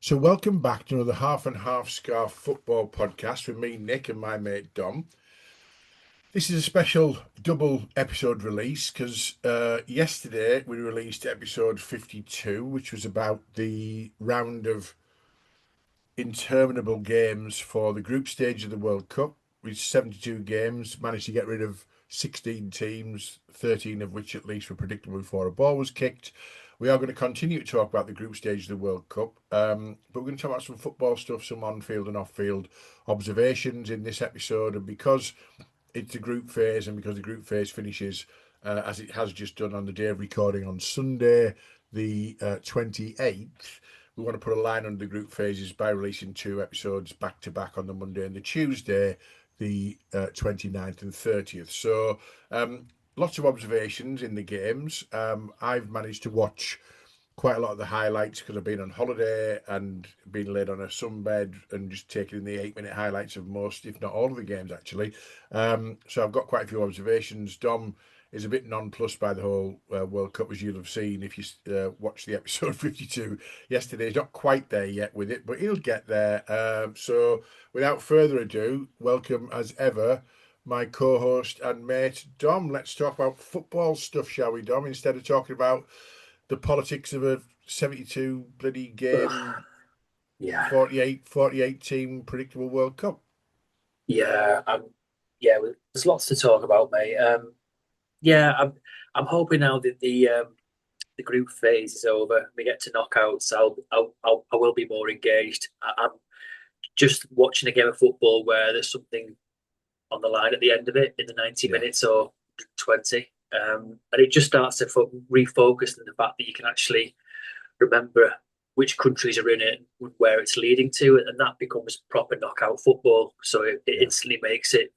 So, welcome back to another Half and Half Scarf football podcast with me, Nick, and my mate Dom. This is a special double episode release because yesterday we released episode 52, which was about the round of interminable games for the group stage of the World Cup, with 72 games, managed to get rid of 16 teams, 13 of which at least were predictable before a ball was kicked. We are going to continue to talk about the group stage of the World Cup, but we're going to talk about some football stuff, some on-field and off-field observations in this episode. And because it's a group phase, and because the group phase finishes as it has just done on the day of recording on Sunday, the 28th, we want to put a line under the group phases by releasing two episodes back to back on the Monday and the Tuesday, the 29th and 30th. So lots of observations in the games. I've managed to watch quite a lot of the highlights because I've been on holiday and been laid on a sunbed and just taking in the 8-minute highlights of most, if not all of the games actually. So I've got quite a few observations. Dom is a bit nonplussed by the whole World Cup, as you'll have seen if you watched the episode 52 yesterday. He's not quite there yet with it, but he'll get there. So without further ado, welcome as ever, my co-host and mate, Dom. Let's talk about football stuff, shall we, Dom, instead of talking about the politics of a 72 bloody game, Yeah, 48 team predictable World Cup. yeah, there's lots to talk about, mate. Yeah, I'm hoping now that the group phase is over. We get to knockouts. I will be more engaged. I'm just watching a game of football where there's something on the line at the end of it in the 90 Yeah, minutes or 20, and it just starts to refocus on the fact that you can actually remember which countries are in it, where it's leading to, and that becomes proper knockout football. So it yeah, instantly makes it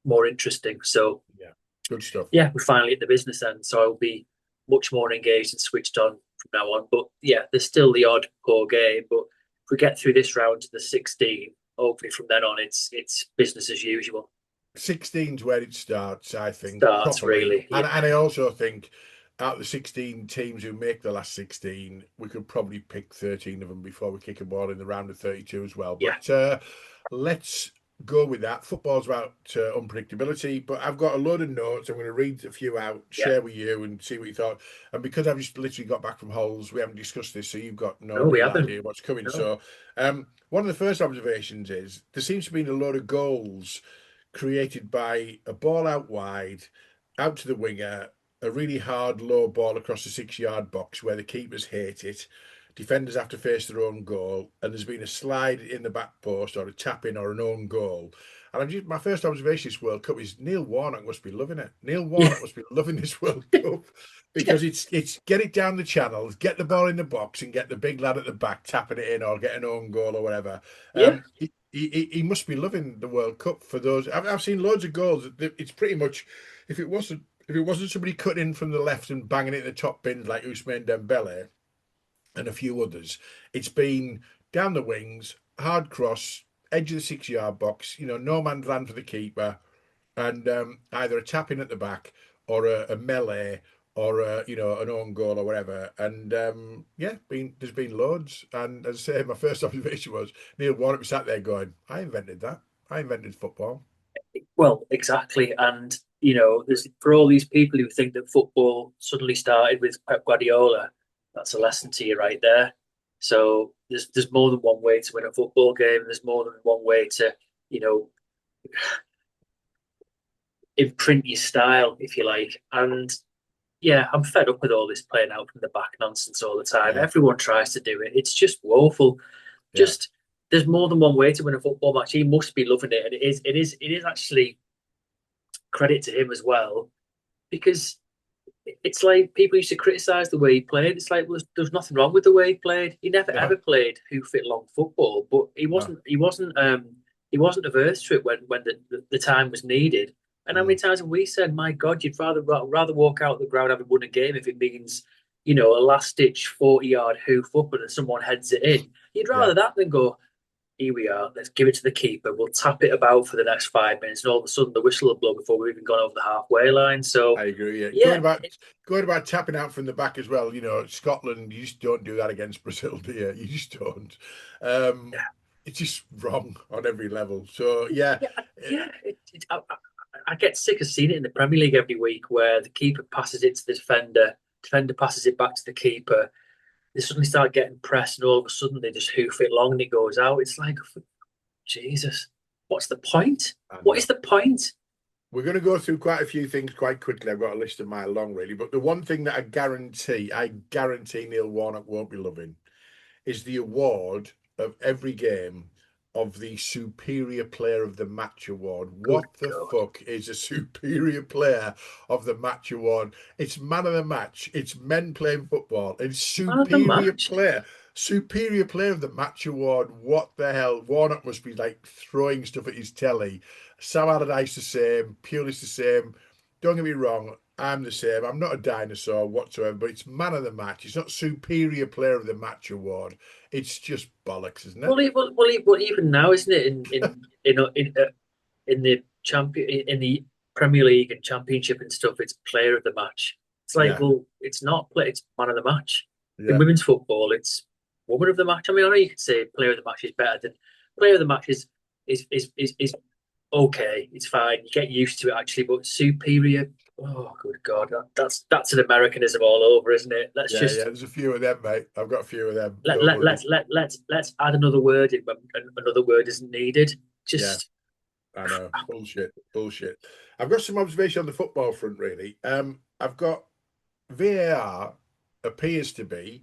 more interesting. So yeah. Good stuff. yeah, we're finally at the business end. So I'll be much more engaged and switched on from now on. But yeah, there's still the odd poor game. But if we get through this round to the 16, hopefully from then on it's business as usual. 16's where it starts, I think, Starts properly. really, yeah, And I also think out of the 16 teams who make the last 16, we could probably pick 13 of them before we kick a ball in the round of 32 as well. yeah, But let's go with that. Football's about unpredictability, but I've got a load of notes. I'm going to read a few out, yeah. share with you, and see what you thought. And because I've just literally got back from Holes, we haven't discussed this, so you've got no No, we real haven't. idea what's coming. No, So, one of the first observations is there seems to be a load of goals created by a ball out wide, out to the winger, a really hard low ball across the 6 yard box where the keepers hate it. Defenders have to face their own goal, and there's been a slide in the back post or a tap in or an own goal. And my first observation this World Cup is Neil Warnock must be loving it. Neil yeah, Warnock must be loving this World Cup yeah, because it's get it down the channels, get the ball in the box, and get the big lad at the back tapping it in or get an own goal or whatever. yeah, He must be loving the World Cup for those. I've seen loads of goals. It's pretty much if it wasn't somebody cutting in from the left and banging it in the top bins like Ousmane Dembele and a few others, it's been down the wings, hard cross, edge of the 6 yard box. No man's land for the keeper, and either a tap in at the back or a melee or an own goal or whatever. And yeah, there's been loads. And as I say, my first observation was Neil Warnock was sat there going, "I invented that. I invented football." well, exactly. And, there's for all these people who think that football suddenly started with Pep Guardiola, that's a lesson to you right there. So there's more than one way to win a football game. There's more than one way to, you know, imprint your style, if you like. And yeah, I'm fed up with all this playing out from the back nonsense all the time. Yeah, Everyone tries to do it. It's just woeful. yeah, Just there's more than one way to win a football match. He must be loving it, and it is actually credit to him as well because it's like people used to criticize the way he played. It's like, well, there's nothing wrong with the way he played. He never no, ever played who fit long football, but he no, wasn't he wasn't he wasn't averse to it when the time was needed. And how many mm, times have we said, "My God, you'd rather walk out the ground having won a game if it means a last ditch 40-yard hoof up and someone heads it in. You'd yeah, rather that than go." here we are. Let's give it to the keeper. We'll tap it about for the next 5 minutes, and all of a sudden the whistle will blow before we've even gone over the halfway line. So I agree. Yeah, yeah, going about tapping out from the back as well. Scotland, you just don't do that against Brazil, do you? You just don't. Um, it's just wrong on every level. So yeah, yeah, yeah. I get sick of seeing it in the Premier League every week, where the keeper passes it to the defender passes it back to the keeper. They suddenly start getting pressed, and all of a sudden they just hoof it long and it goes out. It's like, Jesus, what's the point? I What know. is the point? We're going to go through quite a few things quite quickly. I've got a list of mile long, really. But the one thing that I guarantee Neil Warnock won't be loving is the award of every game of the Superior Player of the Match award. Good What the God. fuck is a Superior Player of the Match award? It's man of the match. It's men playing football. It's Man of the Superior match. Player. Superior Player of the Match award. What the hell? Warnock must be like throwing stuff at his telly. Sam Allardyce the same. Pulis the same. Don't get me wrong. I'm the same. I'm not a dinosaur whatsoever, but it's man of the match. It's not Superior Player of the Match award. It's just bollocks, isn't it? Well, even now, isn't it? In the in the Premier League and Championship and stuff, it's Player of the Match. It's like, Yeah, well, it's not play. It's Man of the Match. In yeah, women's football, it's Woman of the Match. I mean, I know you could say Player of the Match is better than Player of the Match is okay. It's fine. You get used to it actually, but superior. Oh, good God, that's an Americanism all over, isn't it? Let's yeah, yeah. just There's a few of them, mate. I've got a few of them. let Don't let worry. let's add another word in when another word isn't needed. Yeah, Just I know. Bullshit, bullshit. I've got some observation on the football front, really. I've got VAR appears to be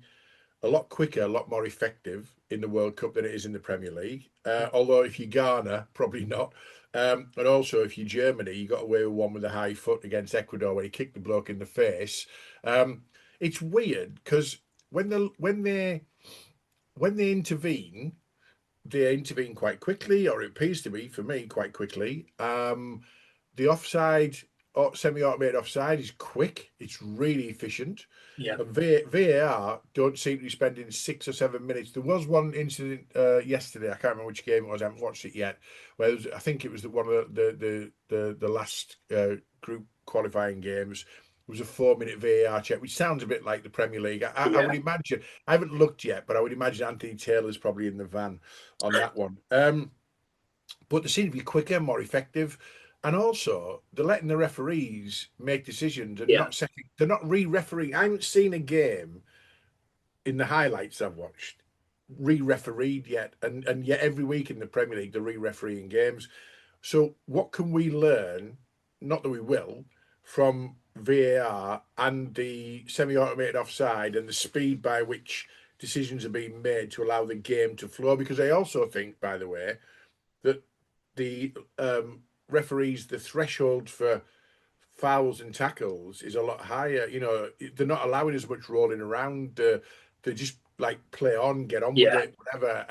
a lot quicker, a lot more effective in the World Cup than it is in the Premier League. Although if you Ghana, probably not. And also if you Germany, you got away with one with a high foot against Ecuador where he kicked the bloke in the face. Um, it's weird because when the when they intervene quite quickly, or it appears to be for me quite quickly. The offside, or semi-automated offside, is quick. It's really efficient. yeah, And VAR don't seem to be spending 6 or 7 minutes. There was one incident yesterday. I can't remember which game it was. I haven't watched it yet. Where I think it was one of the last group qualifying games. It was a 4 minute VAR check, which sounds a bit like the Premier League. I would yeah, imagine. I haven't looked yet, but I would imagine Anthony Taylor's probably in the van on that one. But they seem to be quicker, more effective, and also they're letting the referees make decisions and yeah, not setting. They're not re-refereeing. I haven't seen a game in the highlights I've watched re-refereed yet, and yet every week in the Premier League they're re-refereeing games. So what can we learn? Not that we will from VAR and the semi-automated offside and the speed by which decisions are being made to allow the game to flow. Because I also think, by the way, that the referees, the threshold for fouls and tackles is a lot higher. They're not allowing as much rolling around. They just like play on, get on with yeah, it, whatever.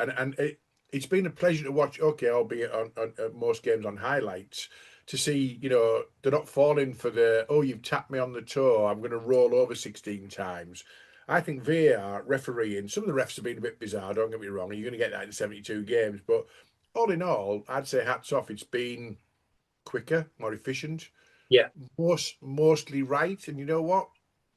It's been a pleasure to watch. Okay, albeit on most games on highlights. To see, they're not falling for the, oh, you've tapped me on the toe, I'm going to roll over 16 times. I think VAR refereeing, some of the refs have been a bit bizarre, don't get me wrong, and you're going to get that in 72 games. But all in all, I'd say hats off. It's been quicker, more efficient, yeah. mostly right. And you know what?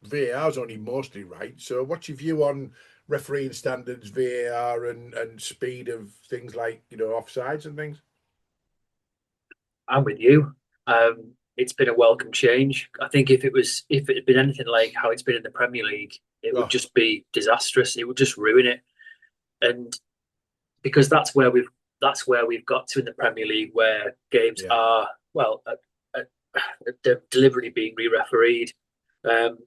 VAR's only mostly right. So what's your view on refereeing standards, VAR, and speed of things like, offsides and things? I'm with you. It's been a welcome change. I think if it had been anything like how it's been in the Premier League, it would Oh, just be disastrous. It would just ruin it. And because that's where we've got to in the Premier League, where games yeah, are they're deliberately being re-refereed. Um,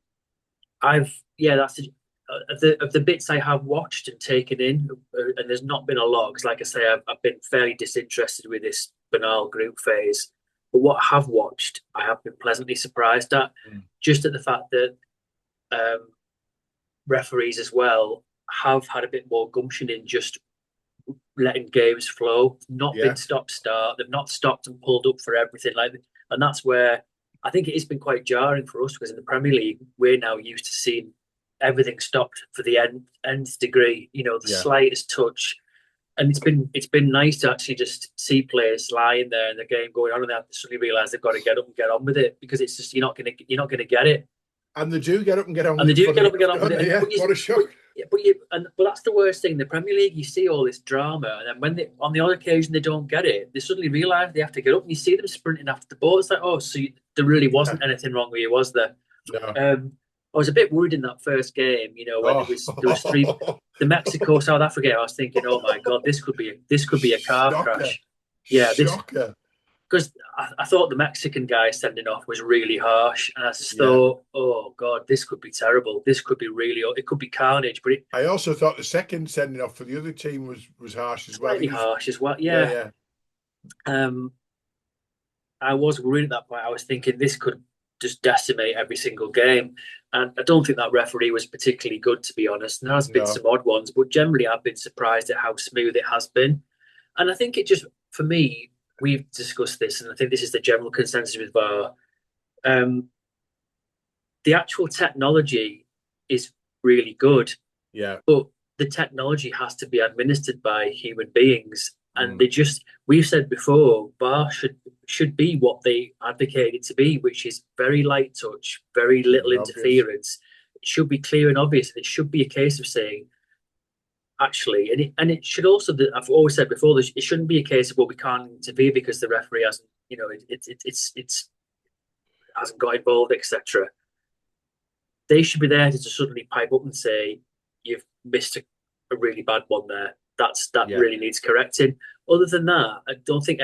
I've yeah, that's of the bits I have watched and taken in, and there's not been a lot because, like I say, I've been fairly disinterested with this banal group phase. But what I have watched, I have been pleasantly surprised at, mm, just at the fact that um, referees as well have had a bit more gumption in just letting games flow. Not been yeah, stop start. They've not stopped and pulled up for everything and that's where I think it has been quite jarring for us because in the Premier League we're now used to seeing everything stopped for the nth degree. The yeah, slightest touch, and it's been nice to actually just see players lying there in the game going on, and they have to suddenly realise they've got to get up and get on with it, because it's just you're not gonna get it. And they do get up and get on And with they it, do get funny up and get enough, on with don't it. they? And Yeah, but what a but shock. yeah, but that's the worst thing. In the Premier League, you see all this drama, and then when they, on the odd occasion they don't get it, they suddenly realise they have to get up, and you see them sprinting after the ball. It's like, oh, so there really Yeah, wasn't anything wrong with you, was there? no. I was a bit worried in that first game, when Oh, there was three, the Mexico South Africa. I was thinking, oh my God, this could be a car shocker, crash. Yeah, this shocker. because I thought the Mexican guy sending off was really harsh, and I just Yeah. thought, oh God, this could be terrible. This could be really, it could be carnage, but it's I also thought the second sending off for the other team was harsh as well. slightly He was, harsh as well. yeah, Yeah, yeah, um, I was worried at that point. I was thinking this could just decimate every single game. And I don't think that referee was particularly good, to be honest. And there has been no, some odd ones, but generally I've been surprised at how smooth it has been. And I think it just, for me, we've discussed this, and I think this is the general consensus with VAR. Um, the actual technology is really good, yeah, but the technology has to be administered by human beings. And mm, we've said before, VAR should be what they advocate it to be, which is very light touch, very clear little and obvious. interference. It should be clear and obvious, and it should be a case of saying, actually, and it should also, I've always said before, this, it shouldn't be a case of, well, we can't interfere because the referee hasn't, it's hasn't got involved, etc. They should be there to just suddenly pipe up and say, you've missed a really bad one there. That Yeah, really needs correcting. Other than that, I don't think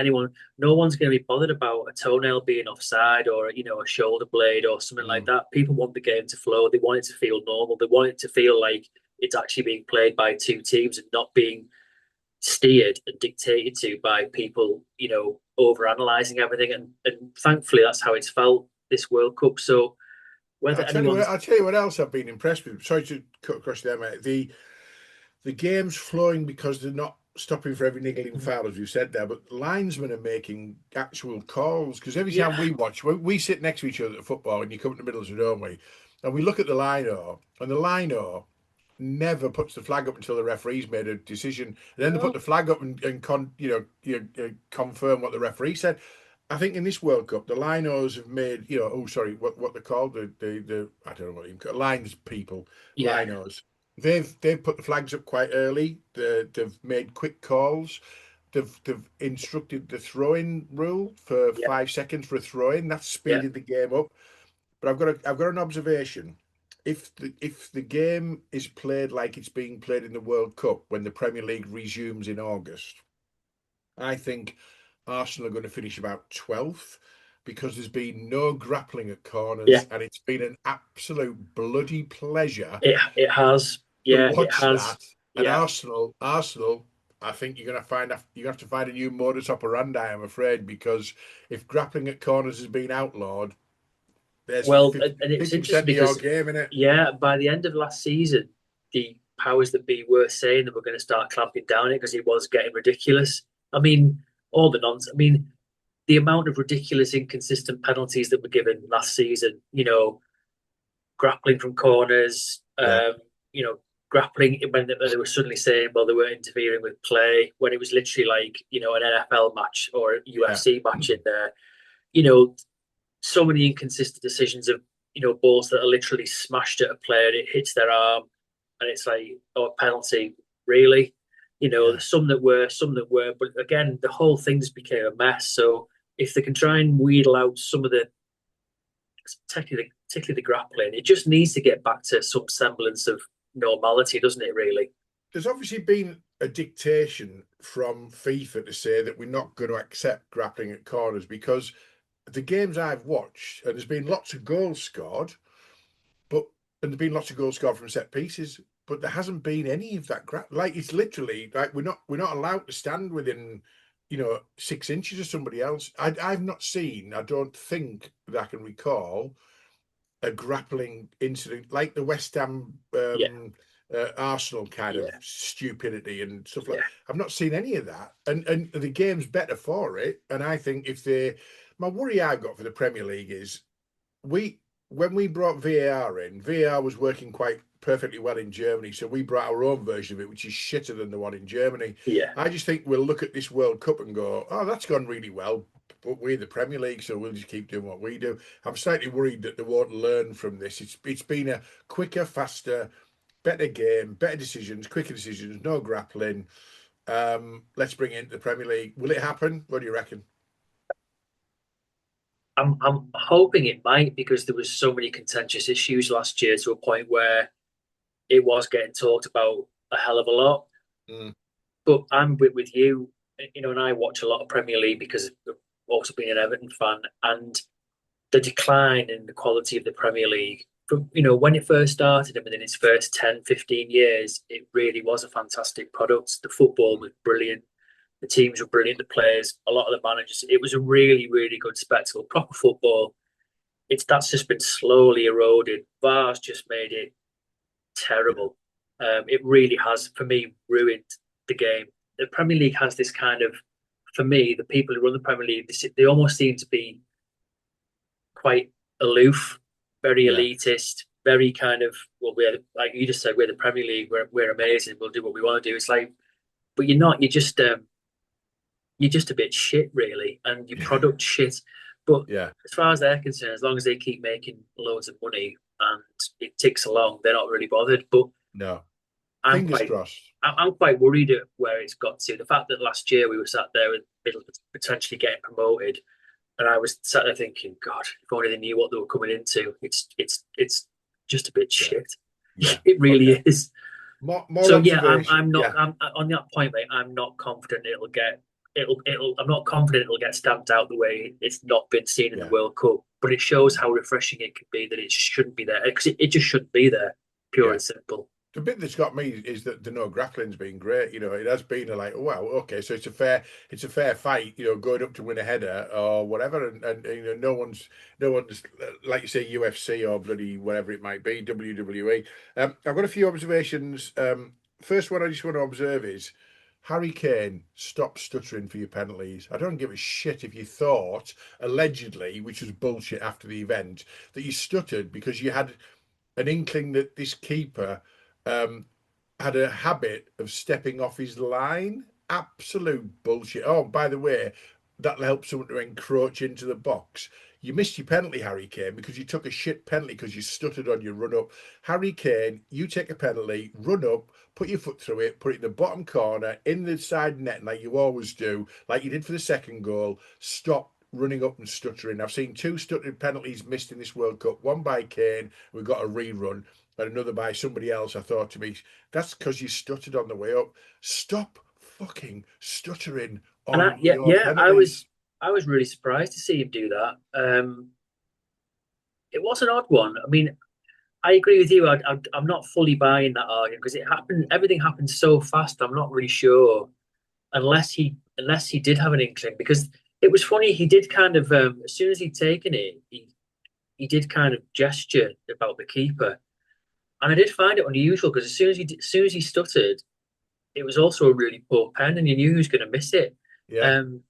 no one's going to be bothered about a toenail being offside, or a shoulder blade or something like mm. that. People want the game to flow. They want it to feel normal. They want it to feel like it's actually being played by two teams and not being steered and dictated to by people, over analysing everything. And thankfully, that's how it's felt this World Cup. So whether anyone's I'll tell you what else I've been impressed with. Sorry to cut across there, mate. The game's flowing because they're not stopping for every niggling foul, as you said there, but linesmen are making actual calls. Because every yeah, time we watch, we sit next to each other at football, and you come in the middle of it, don't we? And we look at the lino, and the lino never puts the flag up until the referee's made a decision. And then they put no, the flag up and confirm what the referee said. I think in this World Cup, the linos have made, oh, sorry, what they're called, the I don't know what you call lines people, yeah, linos. They've put the flags up quite early. They've made quick calls. They've instructed the throw-in rule for yeah, 5 seconds for a throw-in. That's yeah, speeded the game up. But I've got an observation. If the game is played like it's being played in the World Cup when the Premier League resumes in August, I think Arsenal are going to finish about 12th because there's been no grappling at yeah. corners, and it's been an absolute bloody pleasure It has, to yeah, it watch has, that. And yeah. Arsenal, I think you have to find a new modus operandi, I'm afraid, because if grappling at corners has been outlawed, there's Well, and it's 50% interesting of your because, game in it. yeah, by the end of last season, the powers that be were saying that we're going to start clamping down it because it was getting ridiculous. I mean, all the nonsense. I mean, the amount of ridiculous, inconsistent penalties that were given last season. Grappling from corners. Yeah, Grappling when they were suddenly saying, well, they were interfering with play when it was literally like an NFL match or a yeah, UFC match in there. You know, so many inconsistent decisions of balls that are literally smashed at a player, it hits their arm, and it's like, oh, penalty, really? yeah. Some that were, but again, the whole thing just became a mess. So if they can try and wheedle out some of the, particularly the grappling, it just needs to get back to some semblance of normality, doesn't it? Really? There's obviously been a dictation from FIFA to say that we're not going to accept grappling at corners because the games I've watched, and there's been lots of goals scored, but and there's been lots of goals scored from set pieces, but there hasn't been any of that like it's literally like we're not allowed to stand within 6 inches of somebody else. I've not seen, I don't think that I can recall a grappling incident like the West Ham Yeah, Arsenal kind of yeah, stupidity and stuff like. yeah, I've not seen any of that, and the game's better for it. And I think if they, my worry I've got for the Premier League is we when we brought VAR in, VAR was working quite perfectly well in Germany. So we brought our own version of it, which is shitter than the one in Germany. Yeah. I just think we'll look at this World Cup and go, oh, that's gone really well. But we're the Premier League, so we'll just keep doing what we do. I'm slightly worried that they won't learn from this. It's been a quicker, faster, better game, better decisions, quicker decisions, no grappling. Let's bring it into the Premier League. Will it happen? What do you reckon? I'm hoping it might because there was so many contentious issues last year to a point where it was getting talked about a hell of a lot. Mm, But I'm with you, and I watch a lot of Premier League because I've also been an Everton fan, and the decline in the quality of the Premier League from, when it first started and within its first 10, 15 years, it really was a fantastic product. The football mm, was brilliant. The teams were brilliant. The players, a lot of the managers, it was a really, really good spectacle, proper football. That's just been slowly eroded. VAR's just made it yeah, terrible. It really has, for me, ruined the game. The Premier League has this kind of, for me, the people who run the Premier League, they almost seem to be quite aloof, very yeah, elitist, very kind of, well, we're like you just said, we're the Premier League, we're amazing, we'll do what we want to do. It's like, but you're not. You're just a bit shit, really, and your yeah, product shit. But yeah. as far as they're concerned, as long as they keep making loads of money and it ticks along, they're not really bothered. But No. I'm Fingers quite crossed. I'm quite worried at where it's got to. The fact that last year we were sat there with potentially getting promoted, and I was sat there thinking, God, if only they knew what they were coming into. It's just a bit Yeah, shit. yeah. It really Okay. is. More So yeah, observation. I'm not Yeah, I'm on that point, mate. I'm not confident I'm not confident it'll get stamped out the way it's not been seen in the yeah. World Cup. But it shows how refreshing it can be that it shouldn't be there because it just shouldn't be there, pure Yeah. and simple. The bit that's got me is that the no grappling's been great. It has been a like, oh, wow, okay, so it's a fair fight. Going up to win a header or whatever, and no one's like you say UFC or bloody whatever it might be WWE. I've got a few observations. First one I just want to observe is Harry Kane, stop stuttering for your penalties. I don't give a shit if you thought allegedly, which was bullshit after the event, that you stuttered because you had an inkling that this keeper um, had a habit of stepping off his line. Absolute bullshit. Oh, by the way, that'll help someone to encroach into the box. You missed your penalty, Harry Kane, because you took a shit penalty because you stuttered on your run up. Harry Kane, you take a penalty, run up, put your foot through it, put it in the bottom corner, in the side net, like you always do, like you did for the second goal. Stop running up and stuttering. I've seen two stuttering penalties missed in this World Cup. One by Kane, we got a rerun, and another by somebody else. I thought to me, that's because you stuttered on the way up. Stop fucking stuttering And on yeah, your yeah, penalties. I was really surprised to see him do that. It was an odd one. I mean, I agree with you. I'm not fully buying that argument because it happened. Everything happened so fast. I'm not really sure unless he did have an inkling because it was funny. He did kind of as soon as he'd taken it, he did kind of gesture about the keeper, and I did find it unusual because as soon as he stuttered, it was also a really poor pen, and you knew he was going to miss it. Yeah, Um,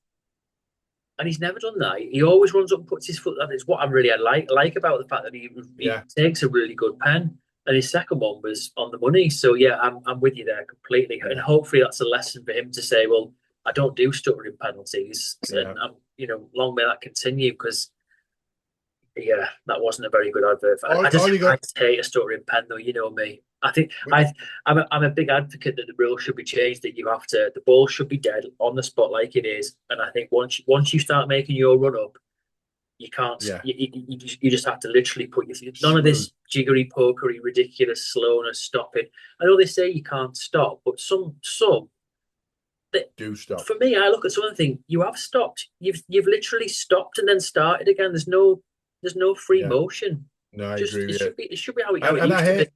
and he's never done that. He always runs up and puts his foot. That is what I really like about the fact that he yeah, takes a really good pen. And his second one was on the money. So yeah, I'm with you there completely. And yeah, hopefully that's a lesson for him to say, well, I don't do stuttering penalties, yeah. and long may that continue because yeah, that wasn't a very good advert. All, I all you got. just hate a stuttering pen though. You know me. I think We, I'm a big advocate that the rules should be changed. That the ball should be dead on the spot like it is. And I think once you start making your run up, you can't. yeah, You just have to literally put your none of smooth. this jiggery pokery, ridiculous slowness stopping. I know they say you can't stop, but some that Do stop. for me, I look at something and think you have stopped. You've literally stopped and then started again. There's no free Yeah, motion. no, I Just agree with you. it should be how And it and I used to be. hate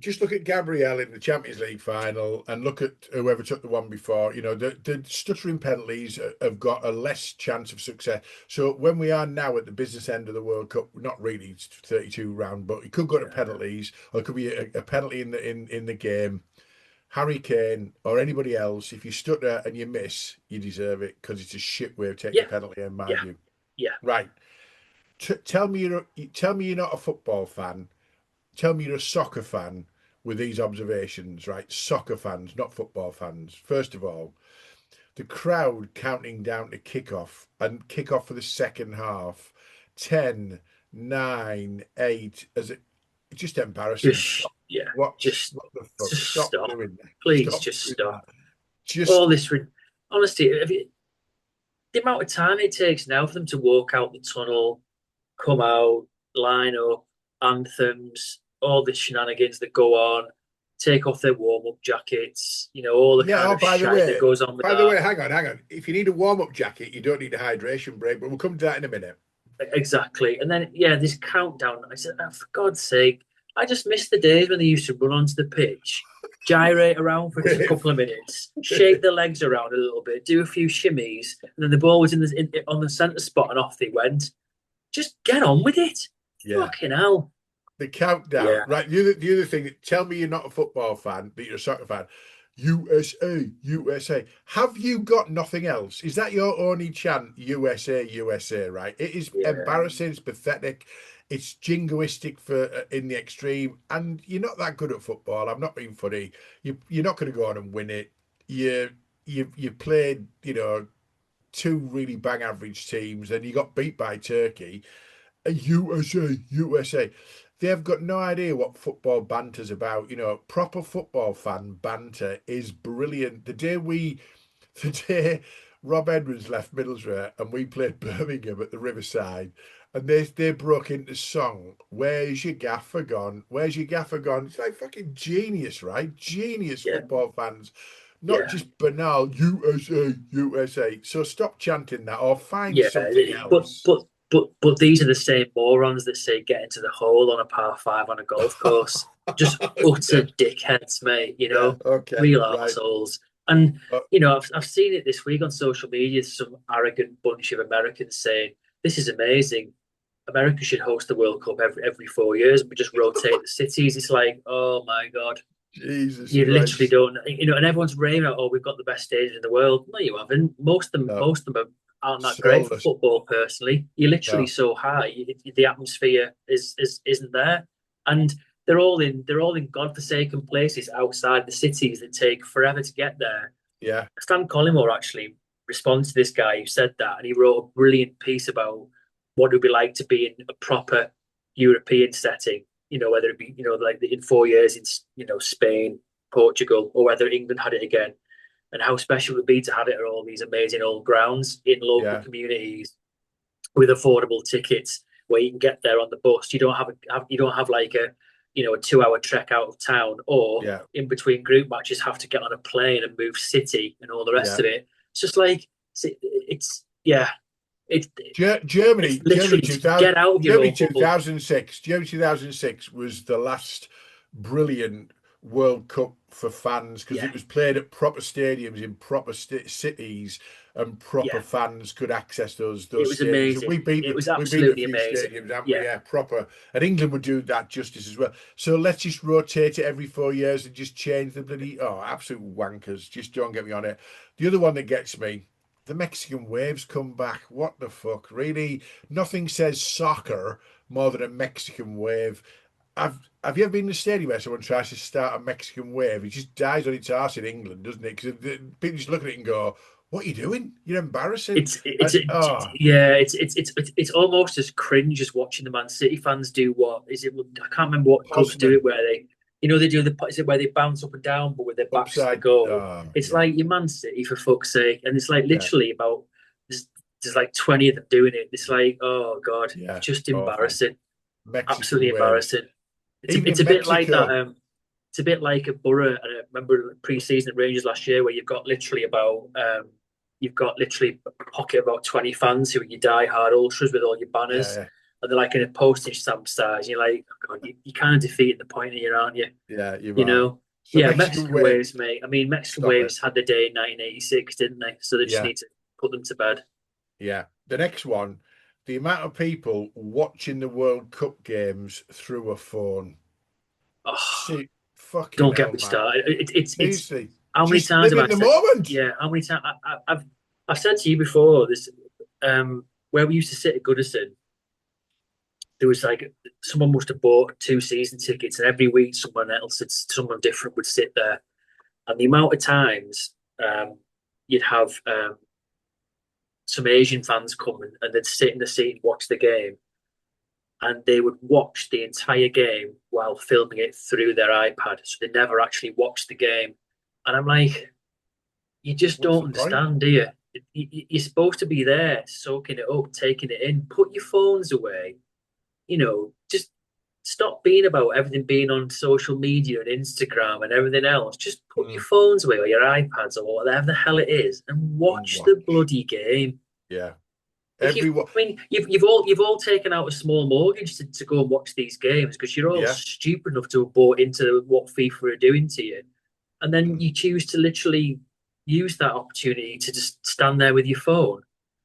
just look at Gabriel in the Champions League final and look at whoever took the one before. The stuttering penalties have got a less chance of success. So when we are now at the business end of the World Cup, not really, it's 32 round, but it could go to Yeah, penalties or it could be a penalty in the game. Harry Kane or anybody else, if you stutter and you miss, you deserve it because it's a shit way of taking a yeah, penalty, in my yeah, view. yeah. Right. Tell me you're not a football fan. Tell me you're a soccer fan. with these observations, right? Soccer fans, not football fans. First of all, the crowd counting down to kickoff and kickoff for the second half, 10, 9, 8, as it's just embarrassing. Just Stop. yeah, What the fuck? just Stop stop. doing that. Please, Stop just doing stop. that. Just All this, honestly, the amount of time it takes now for them to walk out the tunnel, come out, line up, anthems, all the shenanigans that go on, take off their warm up jackets, all the yeah. kind Oh, of shite that goes on with by the that. way, hang on. If you need a warm-up jacket, you don't need a hydration break, but we'll come to that in a minute. Exactly. And then, yeah, this countdown. I said, oh, for God's sake, I just miss the days when they used to run onto the pitch, gyrate around for just a Wave. couple of minutes, shake their legs around a little bit, do a few shimmies, and then the ball was on the centre spot and off they went. Just get on with it. Yeah. Fucking hell. The countdown, Yeah, right? The other thing. Tell me you're not a football fan, but you're a soccer fan. USA, USA. Have you got nothing else? Is that your only chant? USA, USA. Right? It is yeah, embarrassing. It's pathetic. It's jingoistic for in the extreme, and you're not that good at football. I'm not being funny. You're not going to go on and win it. You you played two really bang average teams, and you got beat by Turkey. USA, USA. They have got no idea what football banter's about. Proper football fan banter is brilliant. The day Rob Edwards left Middlesbrough and we played Birmingham at the Riverside, and they broke into song. Where's your gaffer gone? Where's your gaffer gone? It's like fucking genius, right? Genius yeah, football fans, not yeah. just banal USA, USA. So stop chanting that or find Yeah, something but else. but but these are the same morons that say get into the hole on a par five on a golf course. Just utter Yeah, dickheads, mate. yeah, okay, Real right. assholes. And Uh, I've seen it this week on social media. Some arrogant bunch of Americans saying this is amazing. America should host the World Cup every 4 years, but just rotate the cities. It's like, oh my God, Jesus you literally Christ. don't, and everyone's raving out, oh, we've got the best stadium in the world. No, you haven't. No, Aren't that great for soulless. football. Personally, you're literally No, so high, the atmosphere isn't there, and they're all in godforsaken places outside the cities that take forever to get there. yeah, Stan Collymore actually responded to this guy who said that, and he wrote a brilliant piece about what it would be like to be in a proper European setting. Whether it be like in 4 years in Spain, Portugal, or whether England had it again, and how special it would be to have it at all these amazing old grounds in local yeah, communities with affordable tickets where you can get there on the bus. You don't have like a 2 hour trek out of town, or yeah, in between group matches have to get on a plane and move city and all the rest yeah. of it. It's just like it's yeah, it it's Germany literally to get out of your Germany own bubble. 2006. Germany 2006 was the last brilliant World Cup for fans because Yeah, it was played at proper stadiums in proper cities, and proper yeah, fans could access it those was stadiums. And amazing. It was we beat a absolutely few amazing. stadiums, haven't we? Yeah, Yeah, proper. And England would do that justice as well. So let's just rotate it every 4 years and just change the bloody absolute wankers. Just don't get me on it. The other one that gets me, the Mexican waves come back. What the fuck? Really? Nothing says soccer more than a Mexican wave. Have you ever been in a stadium where someone tries to start a Mexican wave? It just dies on its arse in England, doesn't it? Because people just look at it and go, "What are you doing? You're embarrassing." it's yeah, it's almost as cringe as watching the Man City fans do what is it? I can't remember what clubs do Osman it where they do is it where they bounce up and down but with their backs to the upside. goal. Oh, It's yeah, like your Man City for fuck's sake, and it's like yeah, literally about there's, there's like 20 of them doing it. It's like oh God, yeah. just Awful. embarrassing, Absolutely absolutely waves. embarrassing. It's a, Even it's in a bit like that. Mexico. It's a bit like a Borough. And I remember pre-season at Rangers last year where you've got literally a pocket of about 20 fans who are your die-hard ultras with all your Yeah, banners, yeah, and they're like in a postage stamp size. You're like, oh God, you kind of defeating the point here, aren't you? yeah. You You are. know? So Yeah, Mexican Mexican wave. waves, mate. I mean, Mexican Stop it. waves had the day in 1986, didn't they? So they just Yeah, need to put them to bed. yeah. The next one, the amount of people watching the World Cup games through a phone. Oh, See, fucking don't get hell, me man. started. It's Seriously, how many just times live have in I the said? moment. Yeah, how many times I've said to you before this where we used to sit at Goodison. there was like someone must have bought 2 season tickets, and every week someone different would sit there, and the amount of times you'd have some Asian fans come and they'd sit in the seat and watch the game, and they would watch the entire game while filming it through their iPad, so they never actually watched the game. And I'm like, you just What's don't the point? understand, do you? You're supposed to be there, soaking it up, taking it in. Put your phones away. Just stop being about everything being on social media and Instagram and everything else. Just put your Mm. phones away or your iPads or whatever the hell it is and And watch the watch. bloody game. Yeah. If you, Everyone. I mean, you've all taken out a small mortgage to go and watch these games because you're all Yeah. stupid enough to have bought into what FIFA are doing to you, and then Mm. you choose to literally use that opportunity to just stand there with your phone.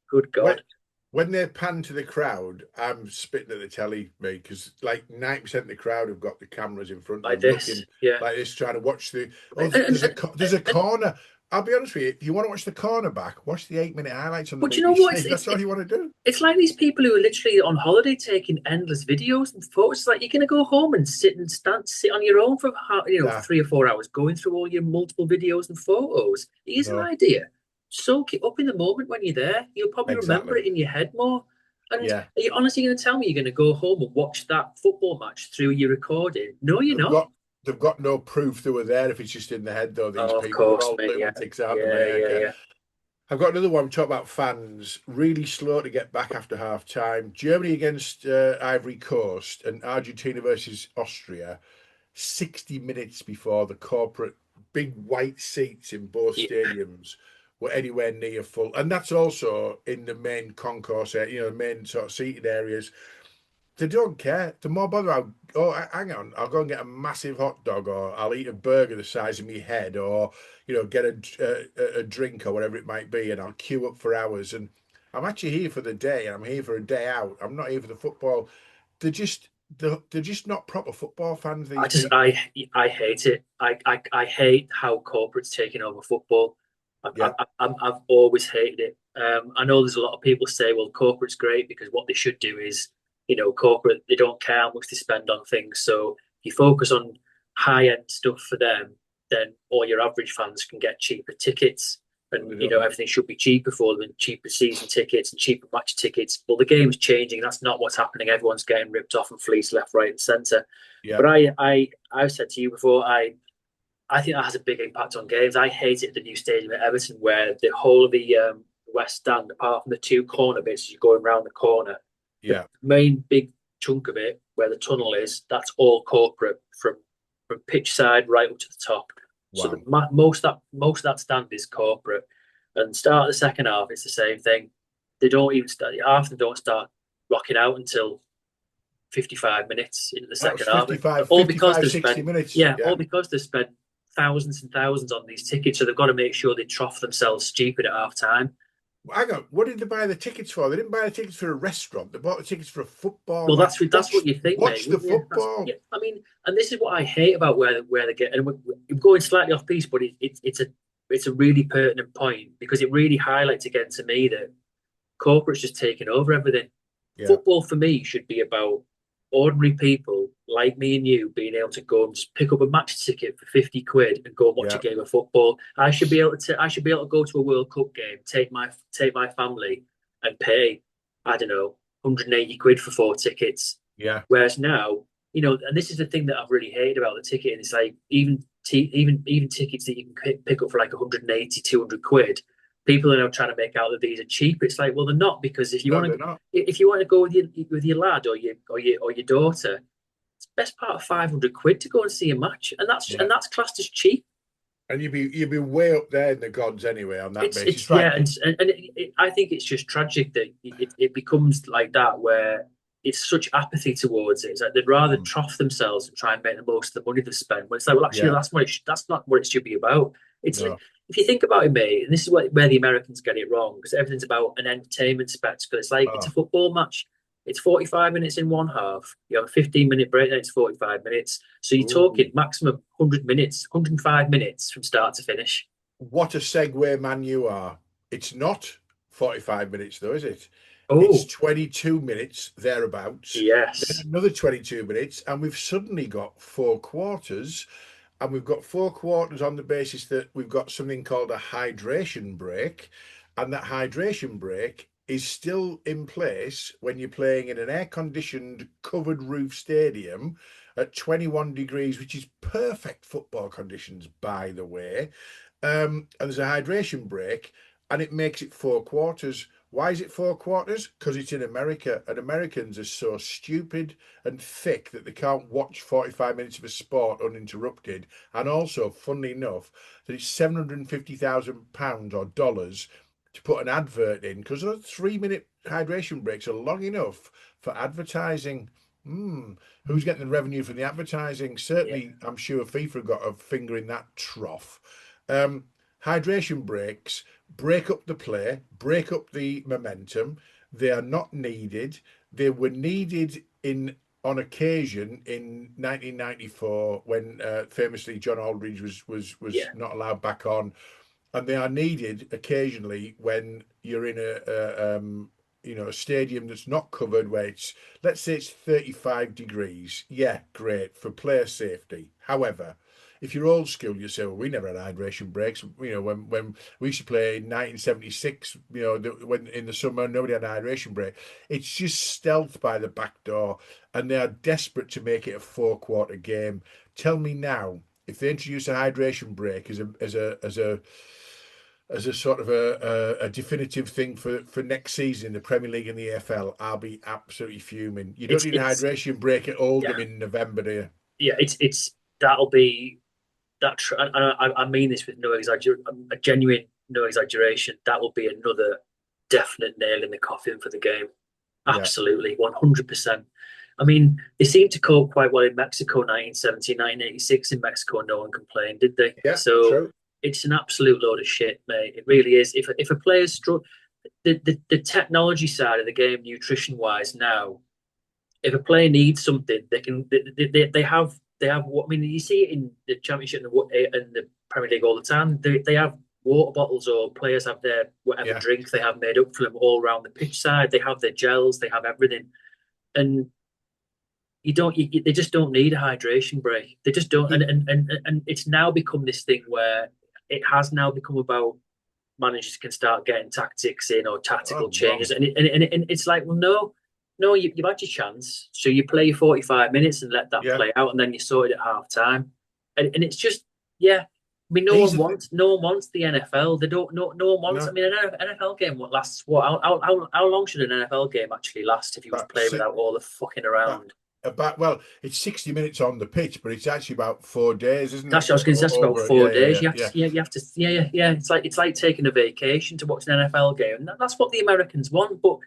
Good When God, when they pan to the crowd, I'm spitting at the telly, mate, because like 90% of the crowd have got the cameras in front of like them, looking this, yeah. like this, trying to watch the. Oh, And, and, there's a and, corner. I'll be honest with you. If you want to watch the corner back, watch the 8 minute highlights on the but you know what? BBC. That's all you want to do. It's like these people who are literally on holiday taking endless videos and photos. It's like you're going to go home and sit on your own for Nah, 3 or 4 hours going through all your multiple videos and photos. Here's an no, idea: soak it up in the moment when you're there. You'll probably remember exactly. it in your head more. And Yeah, are you honestly going to tell me you're going to go home and watch that football match through your recording? No, you're they've not. got they've got no proof they were there if it's just in the head though. These Oh, of people, they're course, all mate. Yeah, lunatics, aren't they, yeah, mate? yeah, yeah. I've got another one. Talk about fans really slow to get back after half time. Germany against Ivory Coast and Argentina versus Austria. 60 minutes before the corporate big white seats in both Yeah. stadiums were anywhere near full, and that's also in the main concourse, the main sort of seated areas. They don't care. The more bother, hang on, I'll go and get a massive hot dog, or I'll eat a burger the size of my head, or get a drink or whatever it might be, and I'll queue up for hours. And I'm actually here for the day, and I'm here for a day out. I'm not here for the football. They're just they're just not proper football fans. I These just people. I hate it. I hate how corporate's taking over football. Yeah, I've always hated it. I know there's a lot of people say, well, corporate's great because what they should do is, corporate, they don't care how much they spend on things. So if you focus on high end stuff for them, then all your average fans can get cheaper tickets, but and they don't. everything should be cheaper for them, and cheaper season tickets and cheaper match tickets. Well, the game's changing. That's not what's happening. Everyone's getting ripped off and fleeced left, right, and centre. Yeah, But I've said to you before, I think that has a big impact on games. I hate it at the new stadium at Everton, where the whole of the West Stand, apart from the two corner bits as you're going around the corner, the yeah, main big chunk of it where the tunnel is, that's all corporate from pitch side right up to the top. So wow. most of that stand is corporate, and start of the second half, it's the same thing. They don't even start. Half of them don't start rocking out until 55 minutes into the That was second half. 55, All because 55, they've 60 spent, minutes. yeah, Yeah. all because they've spent thousands and thousands on these tickets. So they've got to make sure they trough themselves stupid at half time. Hang on, what did they buy the tickets for? They didn't buy the tickets for a restaurant. They bought the tickets for a football Well, match. that's what you think, mate. Watch the Yeah, that's football. yeah. I mean, and this is what I hate about where they get. And we're going slightly off piece, but it's a really pertinent point because it really highlights again to me that corporate's just taking over everything. Yeah, Football for me should be about ordinary people like me and you being able to go and just pick up a match ticket for 50 quid and go and watch a yeah, game of football. I should be able to go to a World Cup game, take my family and pay, I don't know, 180 quid for 4 tickets. yeah, Whereas now, and this is the thing that I've really hated about the ticket, and it's like even tickets that you can pick up for like 180, 200 quid, people are now trying to make out that these are cheap. It's like, well, they're not, because if you no, want they're to not. if you want to go with your lad or your daughter, it's best part of 500 quid to go and see a match, and that's Yeah, and that's classed as cheap. and you'd be way up there in the gods anyway on that basis, It's right? yeah, and I think it's just tragic that it becomes like that, where it's such apathy towards it. It's like they'd rather Mm, trough themselves and try and make the most of the money they spend. When it's like, well, actually, yeah, that's not what it should be about. It's like, no, if you think about it, mate, and this is where the Americans get it wrong, because everything's about an entertainment spectacle. It's like it's oh, a football match. It's 45 minutes in one half. You have a 15-minute break, then it's 45 minutes. So you're talking ooh, maximum 100 minutes, 105 minutes from start to finish. what a segue man you are. It's not 45 minutes though, is it? It's Oh, 22 minutes thereabouts, then yes. another 22 minutes, and we've suddenly got 4 quarters. And we've got 4 quarters on the basis that we've got something called a hydration break. And that hydration break is still in place when you're playing in an air conditioned, covered roof stadium at 21 degrees, which is perfect football conditions, by the way. And there's a hydration break, and it makes it 4 quarters. Why is it 4 quarters? Because it's in America, and Americans are so stupid and thick that they can't watch 45 minutes of a sport uninterrupted. And also, funnily enough, that it's £750,000 or dollars to put an advert in because those 3 minute hydration breaks are long enough for advertising. Who's getting the revenue from the advertising? Yeah, Certainly, I'm sure FIFA got a finger in that trough. Um, Hydration breaks break up the play, break up the momentum. They are not needed. They were needed in on occasion in 1994 when famously John Aldridge was yeah, not allowed back on, and they are needed occasionally when you're in a stadium that's not covered where it's, let's say it's 35 degrees. Yeah, great for player safety. However, if you're old school, you say, well, we never had hydration breaks. When we used to play in 1976, when in the summer nobody had a hydration break. It's just stealth by the back door, and they are desperate to make it a 4 quarter game. Tell me now, if they introduce a hydration break as a sort of a definitive thing for next season, the Premier League and the EFL, I'll be absolutely fuming. You don't need a it's hydration break at yeah, Oldham in November, do you? yeah. It's that'll be that. I mean this with no a genuine no exaggeration. That will be another definite nail in the coffin for the game. Yeah, Absolutely, 100%. I mean, they seemed to cope quite well in Mexico, 1970, 1986 in Mexico. No one complained, did they? yeah, So true. it's an absolute load of shit, mate. It really is. If a player's the technology side of the game, nutrition wise, now, if a player needs something, they can they have what I mean. You see it in the Championship and the Premier League all the time. They have water bottles, or players have their whatever Yeah. drink they have made up for them all around the pitch side. They have their gels, they have everything, and they just don't need a hydration break. They just don't, You, and it's now become this thing where it has now become about managers can start getting tactics in or tactical oh, changes, wrong. and it's like, well, no, you've had your chance, so you play your 45 minutes and let that Yeah. play out, and then you sort it at half time, and it's just, yeah. I mean, Here's the thing. no one wants the NFL. They don't. No one wants. I No, mean, an NFL game what lasts what? How long should an NFL game actually last if you was about playing without all the fucking about, around? well, it's 60 minutes on the pitch, but it's actually about 4 days, isn't That's it? what I was going to say. That's about Over. four Yeah, yeah, days. yeah, yeah. You have to, yeah. It's like taking a vacation to watch an NFL game, and that's what the Americans want. But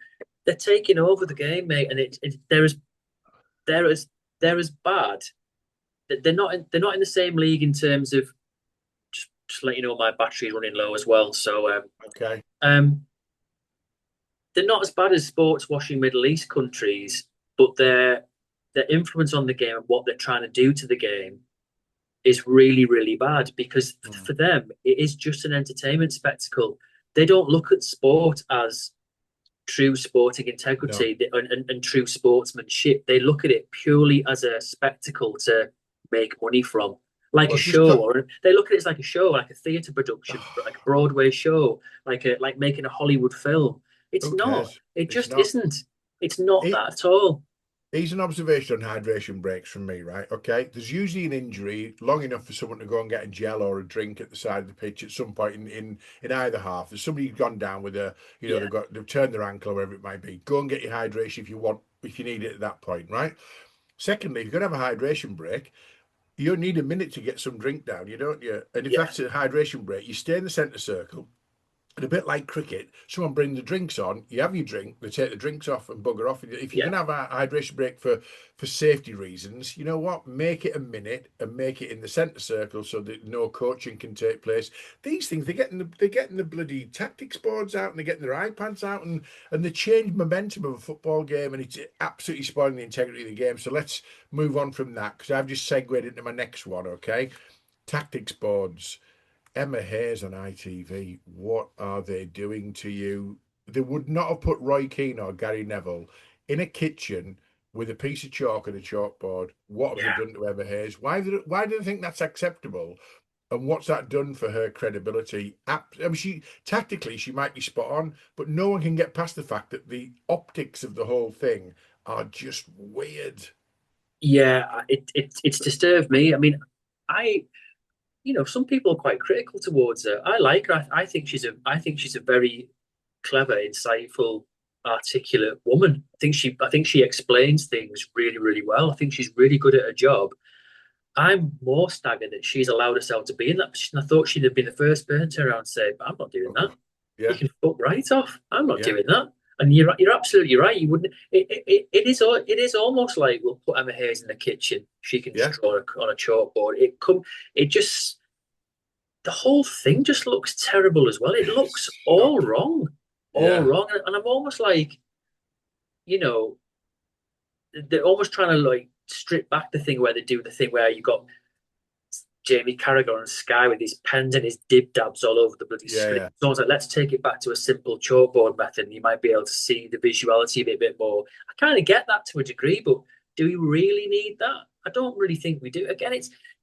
they're taking over the game, mate, and they're as they're as bad. They're not in the same league in terms of just let you know my battery's running low as well. So Okay. um, they're not as bad as sports washing Middle East countries, but their influence on the game and what they're trying to do to the game is really, really bad because Mm. for them, it is just an entertainment spectacle. They don't look at sport as true sporting No. integrity and true sportsmanship. They look at it purely as a spectacle to make money from, like a Well, just show, got. or they look at it as like a show, like a theatre production, like a Broadway show, like making a Hollywood film. It's Who not. cares? It It's just not. isn't. It's not It, that at all. Here's an observation on hydration breaks from me, right? Okay. There's usually an injury long enough for someone to go and get a gel or a drink at the side of the pitch at some point in either half. There's somebody who's gone down with Yeah, they've turned their ankle or whatever it might be. Go and get your hydration if you need it at that point, right? Secondly, if you're gonna have a hydration break, you need a minute to get some drink down, you don't you? And if yeah, that's a hydration break, you stay in the centre circle. And a bit like cricket, someone brings the drinks on, you have your drink, they take the drinks off and bugger off. If you're yeah, going to have a hydration break for safety reasons, you know what? Make it a minute and make it in the centre circle so that no coaching can take place. These things, they're getting the bloody tactics boards out and they're getting their iPads out and they change momentum of a football game and it's absolutely spoiling the integrity of the game. So let's move on from that because I've just segued into my next one, okay? Tactics boards. Emma Hayes on ITV, what are they doing to you? they would not have put Roy Keane or Gary Neville in a kitchen with a piece of chalk and a chalkboard. What have they Yeah, done to Emma Hayes? Why do they think that's acceptable? And what's that done for her credibility? I mean, she tactically she might be spot on, but no one can get past the fact that the optics of the whole thing are just weird. yeah. It's disturbed me. I mean, I some people are quite critical towards her. I like her. I think she's a very clever, insightful, articulate woman. I think she explains things really, really well. I think she's really good at her job. I'm more staggered that she's allowed herself to be in that position. I thought she'd have been the first person to turn around and say, "I'm not doing that. Oh, You yeah, can fuck right off. I'm not yeah, doing that." And you're absolutely right. You wouldn't. It is almost like we'll put Emma Hayes in the kitchen. She can just yeah. draw on a chalkboard. It just the whole thing just looks terrible as well. It looks Stop. all Yeah, wrong, and I'm almost like, you know, they're almost trying to like strip back the thing where they do the thing where you got Jamie Carragher on Sky with his pens and his dib dabs all over the bloody yeah, screen. yeah. So I was like, let's take it back to a simple chalkboard method, and you might be able to see the visuality of it a bit more. I kind of get that to a degree, but do we really need that? I don't really think we do. Again,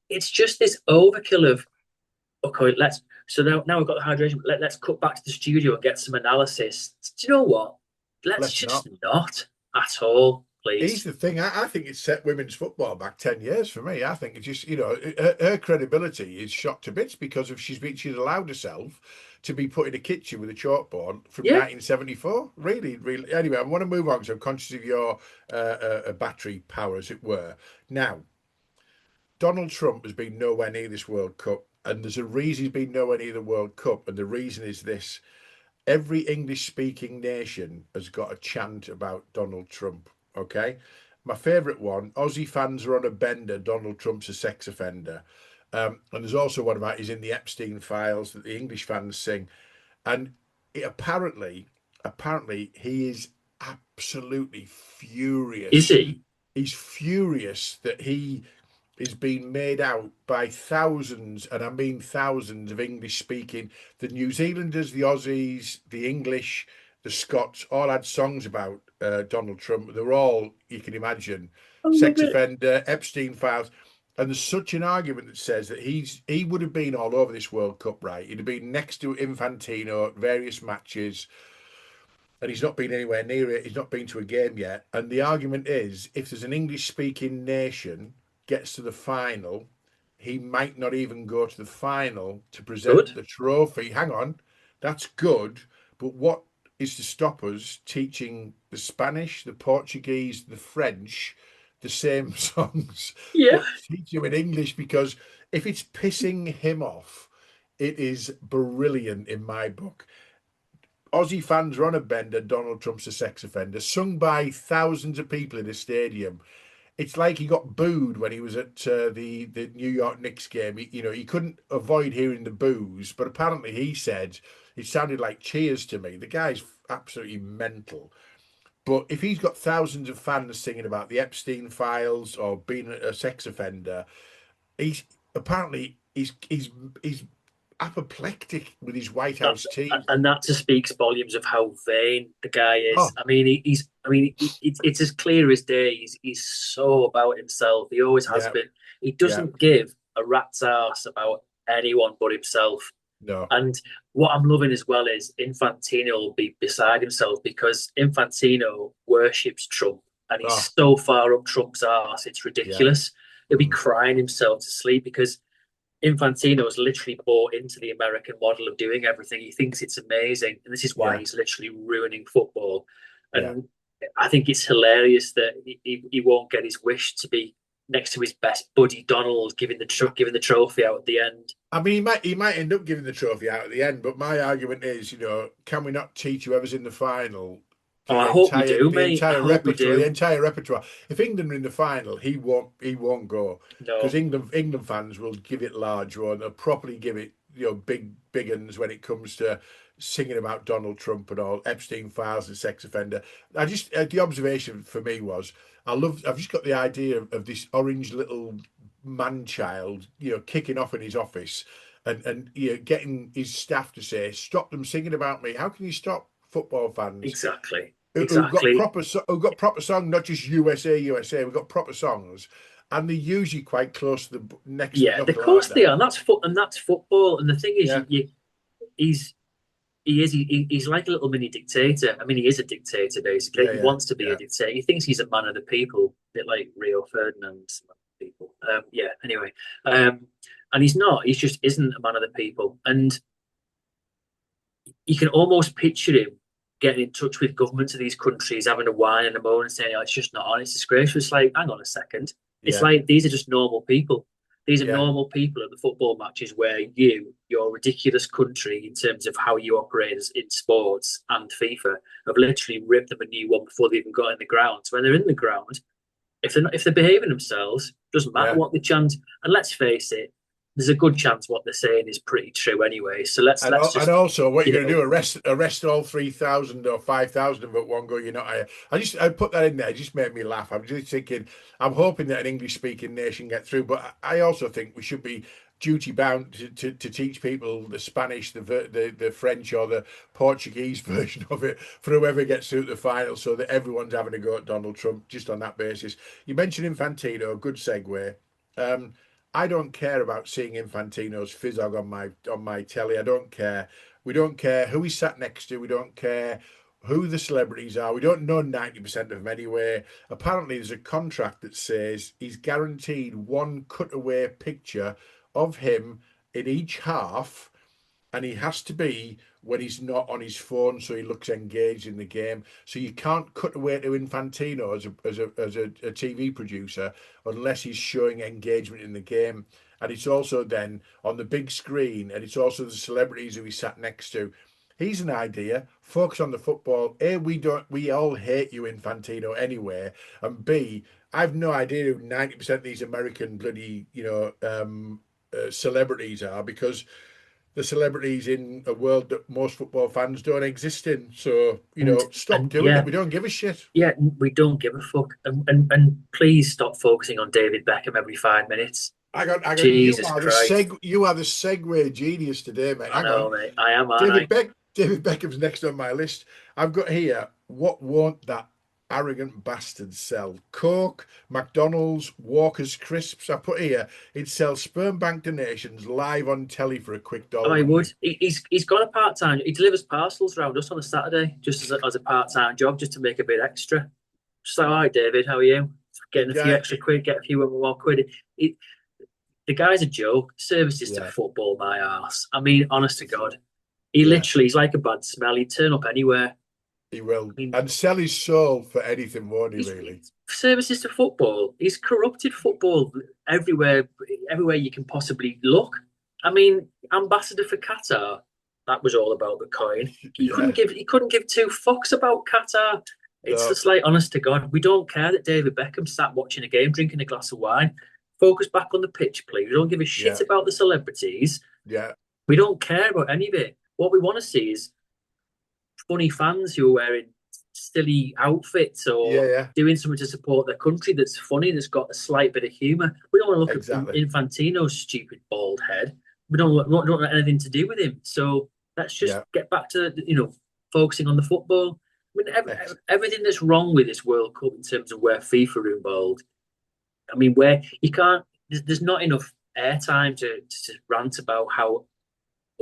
it's just this overkill of okay, let's so now we've got the hydration. Let's cut back to the studio and get some analysis. Do you know what? Let's Let's just not. not at all, Here's please. the thing. I think it's set women's football back 10 years for me. I think it's just her credibility is shot to bits because of she's allowed herself to be put in a kitchen with a chalkboard from Yeah, 1974. Really, really. Anyway, I want to move on because I'm conscious of your battery power, as it were. Now, Donald Trump has been nowhere near this World Cup, and there's a reason he's been nowhere near the World Cup, and the reason is this: every English speaking nation has got a chant about Donald Trump. Okay. My favourite one, Aussie fans are on a bender, Donald Trump's a sex offender. And there's also one about he's in the Epstein files that the English fans sing. And apparently, he is absolutely is furious. he? He's furious that he is being made out by thousands, and I mean thousands of English speaking. The New Zealanders, the Aussies, the English, the Scots all had songs about Donald Trump. They were all, you can imagine, I love sex it. offender, Epstein files. And there's such an argument that says that he would have been all over this World Cup, right? He'd have been next to Infantino at various matches, and he's not been anywhere near it. He's not been to a game yet. And the argument is, if there's an English-speaking nation gets to the final, he might not even go to the final to present Good. the trophy. Hang on, that's good, but what is to stop us teaching the Spanish, the Portuguese, the French the same songs, Yeah. but teach them in English? Because if it's pissing him off, it is brilliant in my book. Aussie fans are on a bender. Donald Trump's a sex offender, sung by thousands of people in a stadium. It's like he got booed when he was at the New York Knicks game. He couldn't avoid hearing the boos, but apparently he said it sounded like cheers to me. The guy's absolutely mental. But if he's got thousands of fans singing about the Epstein files or being a sex offender, he's apparently he's apoplectic with his White That's House team. and that just speaks volumes of how vain the guy is. Oh, I mean, he's. I mean, it's as clear as day. He's so about himself. He always has yeah, been. He yeah, doesn't give a rat's ass about anyone but himself. no. And what I'm loving as well is Infantino will be beside himself because Infantino worships Trump and Oh, he's so far up Trump's arse, it's yeah. ridiculous. He'll be Mm, crying himself to sleep because Infantino has literally bought into the American model of doing everything. He thinks it's amazing, and this is why yeah, he's literally ruining football. yeah. And I think it's hilarious that he won't get his wish to be next to his best buddy Donald, giving the trophy out at the end. I mean, he might end up giving the trophy out at the end, but my argument is, can we not teach whoever's in the final Oh, the I hope we entire do, the mate. I entire hope we repertoire, the do. entire repertoire? If England are in the final, he won't go because No, England fans will give it large one. They'll properly give it, big uns when it comes to singing about Donald Trump and all Epstein files and sex offender. I just the observation for me was I've just got the idea of this orange little man child, kicking off in his office and getting his staff to say, "Stop them singing about me." How can you stop football fans Exactly. who've got Exactly. proper song, not just USA, USA. We've got proper songs, and they're usually quite close to the next to the Yeah, of knuckle, course aren't they they? are. And that's football. And the thing is, Yeah, he's he's like a little mini dictator. I mean, he is a dictator basically. yeah, He yeah, wants to be a yeah, dictator. He thinks he's a man of the people, a bit like Rio Ferdinand. People. Yeah. Anyway, and he's not. He just isn't a man of the people. And you can almost picture him getting in touch with governments of these countries, having a whine and a moan and saying, oh, it's just not on, it's disgraceful. It's like, hang on a second. It's yeah, like these are just normal people. These are yeah, normal people at the football matches where your ridiculous country, in terms of how you operate in sports and FIFA, have literally ripped them a new one before they even got in the ground. So when they're in the ground, if they're behaving themselves, doesn't matter yeah. what the chant. And let's face it, there's a good chance what they're saying is pretty true anyway. So let's And just also, what you you're going to know do? Arrest all 3,000 or 5,000 of them at one go? You're not. I put that in there. It just made me laugh. I'm just thinking. I'm hoping that an English speaking nation get through, but I also think we should be duty bound to teach people the Spanish, the French, or the Portuguese version of it for whoever gets through the final, so that everyone's having a go at Donald Trump just on that basis. You mentioned Infantino. Good segue. Um, I don't care about seeing Infantino's fizzog on my telly. I don't care. We don't care who he sat next to. We don't care who the celebrities are. We don't know 90% of them anyway. Apparently, there's a contract that says he's guaranteed one cutaway picture of him in each half, and he has to be when he's not on his phone, so he looks engaged in the game. So you can't cut away to Infantino as a TV producer unless he's showing engagement in the game. And it's also then on the big screen, and it's also the celebrities who he sat next to. He's an idea. Focus on the football. A, we all hate you, Infantino, anyway. And B, I've no idea who 90% of these American bloody, celebrities are, because the celebrities in a world that most football fans don't exist in. So, and stop and doing it. yeah, We don't give a shit. yeah, we don't give a fuck. And please stop focusing on David Beckham every 5 minutes. I got Jesus Christ. you are the segue genius today, mate. I Hang know, on. mate. I am, aren't I? David Beckham's next on my list. I've got here, what won't that arrogant bastard sell? Coke, McDonald's, Walker's Crisps. I put here, he'd sell sperm bank donations live on telly for a quick dollar, Oh, he wouldn't would. he? He's got a part time. He delivers parcels around us on a Saturday, just as a part time job, just to make a bit extra. So, all right, David, how are you? The Getting a few guy, extra quid, get a few more quid. He, the guy's a joke. Services to yeah, football, my ass. I mean, honest to God, he yeah, literally he's like a bad smell. He'd turn up anywhere. he I will. mean, And sell his soul for anything, won't he, really? he's services to football. He's corrupted football everywhere, everywhere you can possibly look. I mean, ambassador for Qatar. That was all about the coin. Yeah, He couldn't give two fucks about Qatar. It's no, just like, honest to God, we don't care that David Beckham sat watching a game, drinking a glass of wine. Focus back on the pitch, please. We don't give a shit yeah, about the celebrities. yeah, We don't care about any of it. What we want to see is funny fans who are wearing silly outfits yeah, or yeah, doing something to support their country that's funny, that's got a slight bit of humour. We don't want to look at exactly. Infantino's stupid bald head. We don't want anything to do with him. So let's just Yeah, get back to focusing on the football. I mean, ex everything that's wrong with this World Cup in terms of where FIFA are involved. I mean, where you can't, there's not enough airtime to rant about how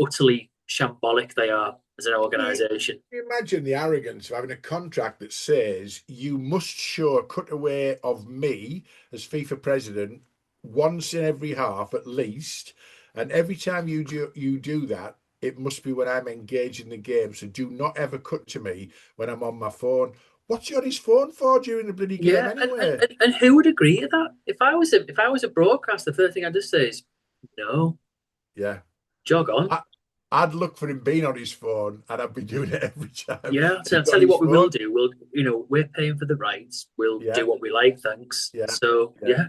utterly shambolic they are as an Can you, organisation. can you imagine the arrogance of having a contract that says you must show a cutaway of me as FIFA president once in every half at least, and every time you do that, it must be when I'm engaged in the game. So do not ever cut to me when I'm on my phone. What's he on his phone for during the bloody game Yeah, anyway? and who would agree to that? If I was a broadcaster, the first thing I'd just say is no, Yeah. jog on. I, I'd look for him being on his phone, and I'd be doing it every time Yeah, so he's I'll on tell you his what we will phone. do. We're paying for the rights. We'll Yeah, do what we like, thanks. yeah, So yeah, yeah,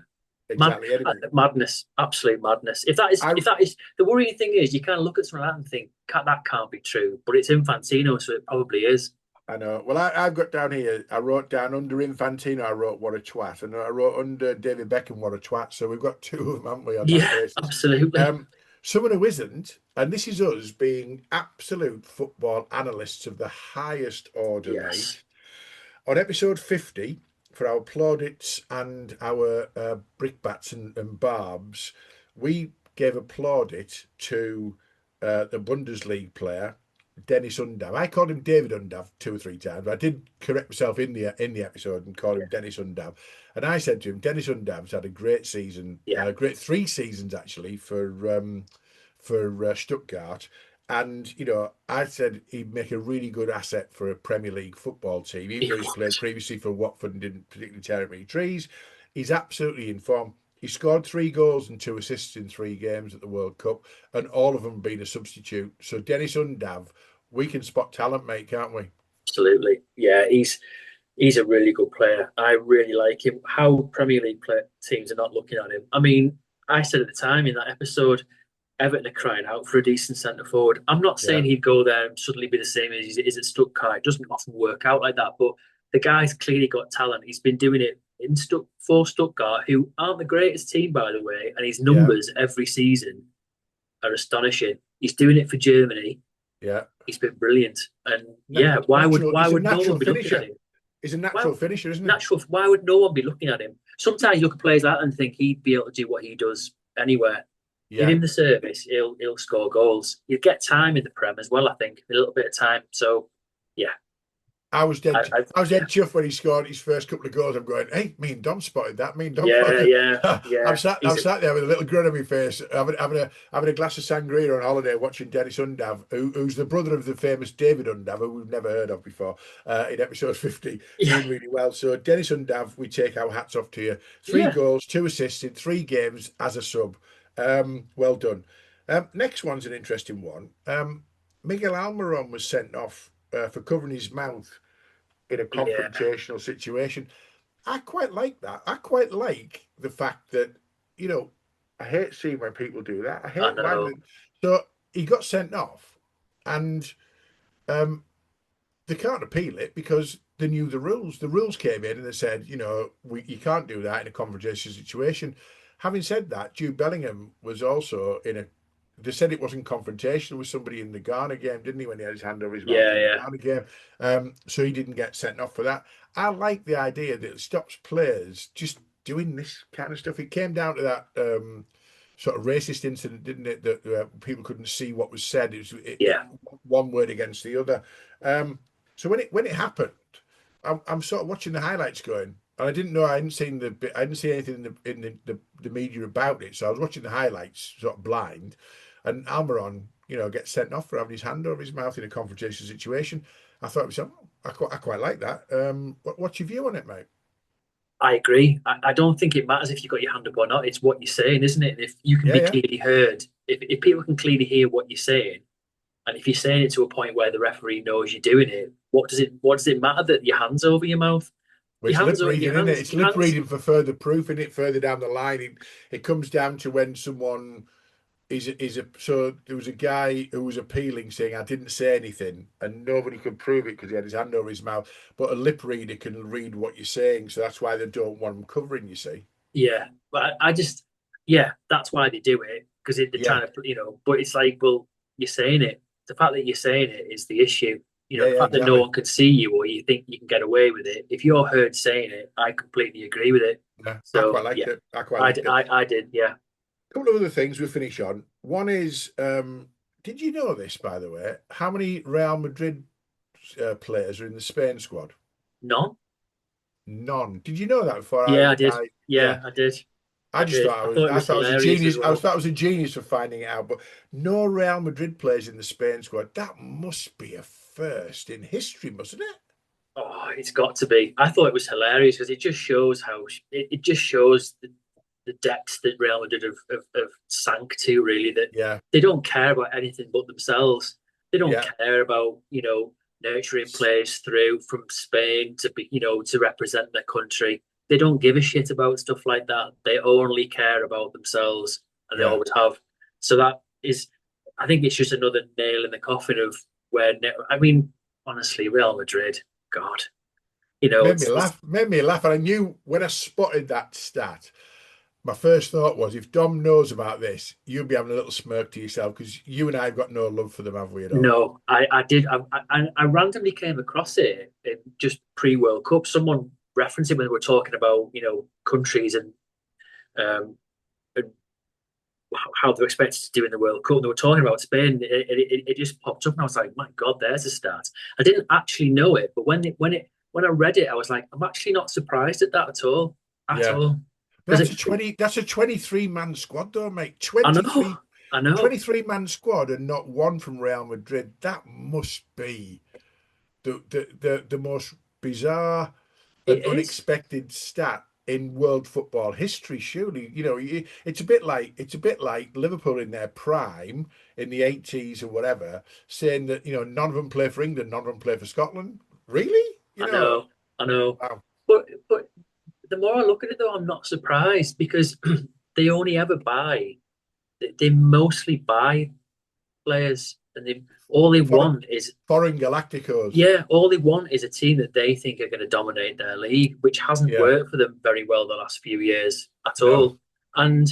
exactly. Anyway, madness, absolute madness. I If that is the worrying thing is, you kind of look at something like that and think that can't be true, but it's Infantino, so it probably is. I know. Well, I've got down here, I wrote down under Infantino, I wrote what a twat. And I wrote under David Beckham, what a twat. So we've got two of them, haven't we, on that Yeah, basis? absolutely. Someone who isn't, and this is us being absolute football analysts of the highest order, Yes. mate. On episode 50, for our plaudits and our brickbats and barbs, we gave a plaudit to the Bundesliga player, Dennis Undav. I called him David Undav two or three times. I did correct myself in the episode and call him Dennis Undav. And I said to him, Dennis Undav's had a great season, Yeah, great 3 seasons actually for Stuttgart. And, I said he'd make a really good asset for a Premier League football team, even he though he's would. played previously for Watford and didn't particularly tear up any trees. He's absolutely in form. He scored 3 goals and 2 assists in 3 games at the World Cup, and all of them being a substitute. So Dennis Undav, we can spot talent, mate, can't we? Absolutely. Yeah, he's a really good player. I really like him. How Premier League teams are not looking at him. I mean, I said at the time in that episode, Everton are crying out for a decent centre forward. I'm not saying Yeah, he'd go there and suddenly be the same as he is at Stuttgart. It doesn't often work out like that. But the guy's clearly got talent. He's been doing it for Stuttgart, who aren't the greatest team, by the way, and his yeah, numbers every season are astonishing. He's doing it for Germany. yeah. He's been brilliant. And Na- yeah, why He's a would no natural one be looking at finisher. him? He's a Why natural finisher, isn't he? why would no one be looking at him? Sometimes you look at players like that and think he'd be able to do what he does anywhere. Give Yeah. him the service, he'll score goals. He'll get time in the Prem as well, I think, a little bit of time. So yeah, I was yeah, dead chuffed when he scored his first couple of goals. I'm going, hey, me and Dom spotted that. Me and Dom yeah, spotted yeah, that. yeah. I'm sat there with a little grin on my face, having a glass of sangria on holiday, watching Dennis Undav, who's the brother of the famous David Undav, who we've never heard of before, in episode 50, Yeah, doing really well. So Dennis Undav, we take our hats off to you. Three yeah, goals, 2 assists in 3 games as a sub. Well done. Next one's an interesting one. Miguel Almiron was sent off for covering his mouth in a yeah. confrontational situation. I quite like that. I quite like the fact that, you know, I hate seeing when people do that. I I hate why know. they, so he got sent off, and um, they can't appeal it because they knew the rules. The rules came in and they said, you can't do that in a confrontation situation. Having said that, Jude Bellingham was also in a. They said it wasn't confrontational with somebody in the Ghana game, didn't he? When he had his hand over his mouth Yeah, in the yeah, Ghana game, so he didn't get sent off for that. I like the idea that it stops players just doing this kind of stuff. It came down to that sort of racist incident, didn't it? That people couldn't see what was said. yeah, One word against the other. Um, so when it happened, I'm sort of watching the highlights going, and I didn't know I hadn't seen I hadn't seen anything in the media about it. So I was watching the highlights sort of blind, and Almiron, gets sent off for having his hand over his mouth in a confrontation situation. I thought to myself, I quite like that. What's your view on it, mate? I agree. I don't think it matters if you got your hand up or not. It's what you're saying, isn't it? And if you can Yeah, be yeah. clearly heard, if people can clearly hear what you're saying, and if you're saying it to a point where the referee knows you're doing it, what does it matter that your hands over your mouth? Well, it's lip Your reading, isn't it? hands, It's your lip hands. reading for further proof, in it further down the line. It comes down to when someone so there was a guy who was appealing saying I didn't say anything and nobody could prove it because he had his hand over his mouth, but a lip reader can read what you're saying, so that's why they don't want them covering, you see. Yeah, but I just, yeah, that's why they do it because they're Yeah, trying to, But it's like, well, you're saying it. The fact that you're saying it is the issue. yeah, The yeah, fact that no exactly. one can see you or you think you can get away with it. If you're heard saying it, I completely agree with it. Yeah, I quite So liked yeah, it. I quite liked it. I did. Yeah, A couple of other things we finish on. One is, did you know this, by the way? How many Real Madrid players are in the Spain squad? none. None. Did you know that before Yeah, I did. yeah. Yeah, I did. I I just did. thought I thought it I was thought I was a hilarious as genius. well. I was a genius for finding it out. But no Real Madrid players in the Spain squad. That must be a first in history, mustn't it? Oh, it's got to be. I thought it was hilarious because it just shows it just shows the depths that Real Madrid have sank to, really, that Yeah, they don't care about anything but themselves. They don't yeah, care about, nurturing players through from Spain to be, to represent their country. They don't give a shit about stuff like that. They only care about themselves and they yeah. always have. So that is, I think it's just another nail in the coffin of I mean, honestly, Real Madrid, God, Made me it's laugh. Made me laugh. And I knew when I spotted that stat. my first thought was, if Dom knows about this, you'll be having a little smirk to yourself because you and I have got no love for them, have we at all? No, I did. I randomly came across it just pre-World Cup. Someone referenced it when we were talking about, countries and how they're expected to do in the World Cup. They were talking about Spain. It just popped up, and I was like, "My God, there's a start." I didn't actually know it, but when I read it, I was like, "I'm actually not surprised at that at Yeah. all." But Because that's a 20, that's a 23-man squad though, mate. I know, I know 23-man squad and not one from Real Madrid. That must be the most bizarre it and is. unexpected stat in world football history. Surely, it's a bit like Liverpool in their prime in the 80s or whatever, saying that none of them play for England, none of them play for Scotland. Really? I know, I know. Wow. But the more I look at it, though, I'm not surprised because they only ever buy. They mostly buy players, and all they Foreign, want is foreign Galacticos. yeah, all they want is a team that they think are going to dominate their league, which hasn't Yeah. worked for them very well the last few years at No. all. And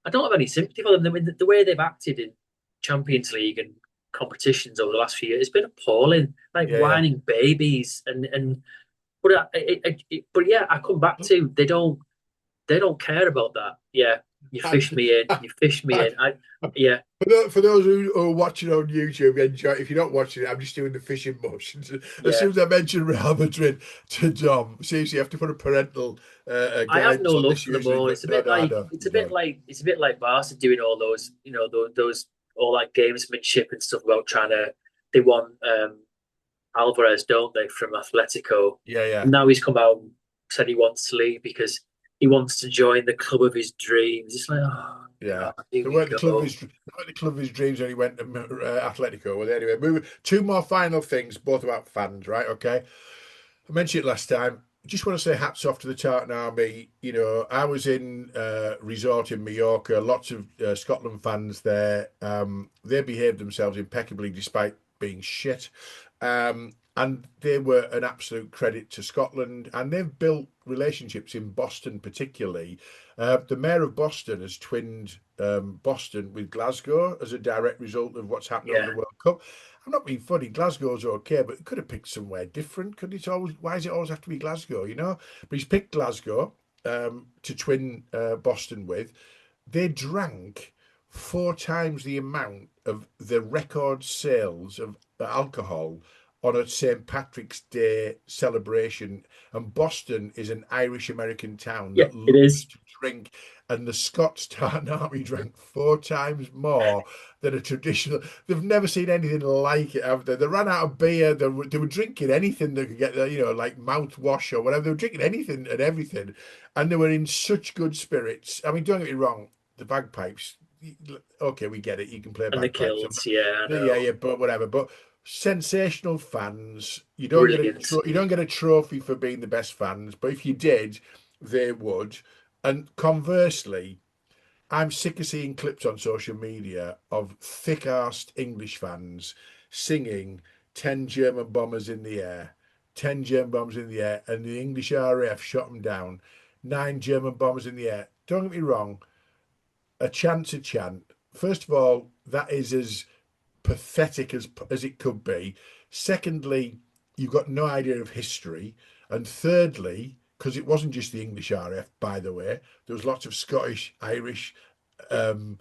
I don't have any sympathy for them. I mean, the way they've acted in Champions League and competitions over the last few years, it's been appalling, like Yeah, yeah. whining babies. But but yeah, I come back to they don't care about that. Yeah, you fish And, me in, you fish me in. and Yeah, for those who are watching on YouTube, enjoy. If you're not watching it, I'm just doing the fishing motions. As yeah. soon as I mention Real Madrid to Dom, seriously, you have to put a parental I have no guidance on love this for them usually. all. But It's a no, bit no, I like know it's you a bit don't. like it's a bit like Barca doing all those, those all that gamesmanship and stuff about trying to. They want Alvarez, don't they, from Atletico? Yeah, yeah, And now he's come out and said he wants to leave because he wants to join the club of his dreams. It's like, oh yeah. God, here They we weren't the club of go. his, they weren't the club of his dreams when he went to Atletico. Well, anyway, two more final things, both about fans, right? Okay. I mentioned it last time. Just want to say hats off to the Tartan Army. I was in resort in Mallorca. Lots of Scotland fans there. They behaved themselves impeccably despite being shit. And they were an absolute credit to Scotland. And they've built relationships in Boston, particularly. The mayor of Boston has twinned Boston with Glasgow as a direct result of what's happened over Yeah, the World Cup. I'm not being funny. Glasgow's okay, but it could have picked somewhere different. Could it always? Why does it always have to be Glasgow? But he's picked Glasgow to twin Boston with. They drank 4 times the amount of the record sales of alcohol on a St. Patrick's Day celebration. And Boston is an Irish American town yeah, that it loves is. to drink. And the Scots Tartan Army drank 4 times more than a traditional. They've never seen anything like it, have they? They ran out of beer. They were drinking anything they could get, like mouthwash or whatever. They were drinking anything and everything. And they were in such good spirits. I mean, don't get me wrong, the bagpipes, okay, we get it. You can play And the bagpipes. kills, yeah, I Yeah, know. yeah, but whatever. But sensational fans. You don't get Brilliant. you don't get a trophy for being the best fans, but if you did, they would. And conversely, I'm sick of seeing clips on social media of thick-arsed English fans singing 10 German bombers in the air, 10 German bombers in the air, and the English RAF shot them down. 9 German bombers in the air. Don't get me wrong, a chant's a chant. First of all, that is as pathetic as it could be. Secondly, you've got no idea of history. And thirdly, because it wasn't just the English RAF, by the way, there was lots of Scottish, Irish, um,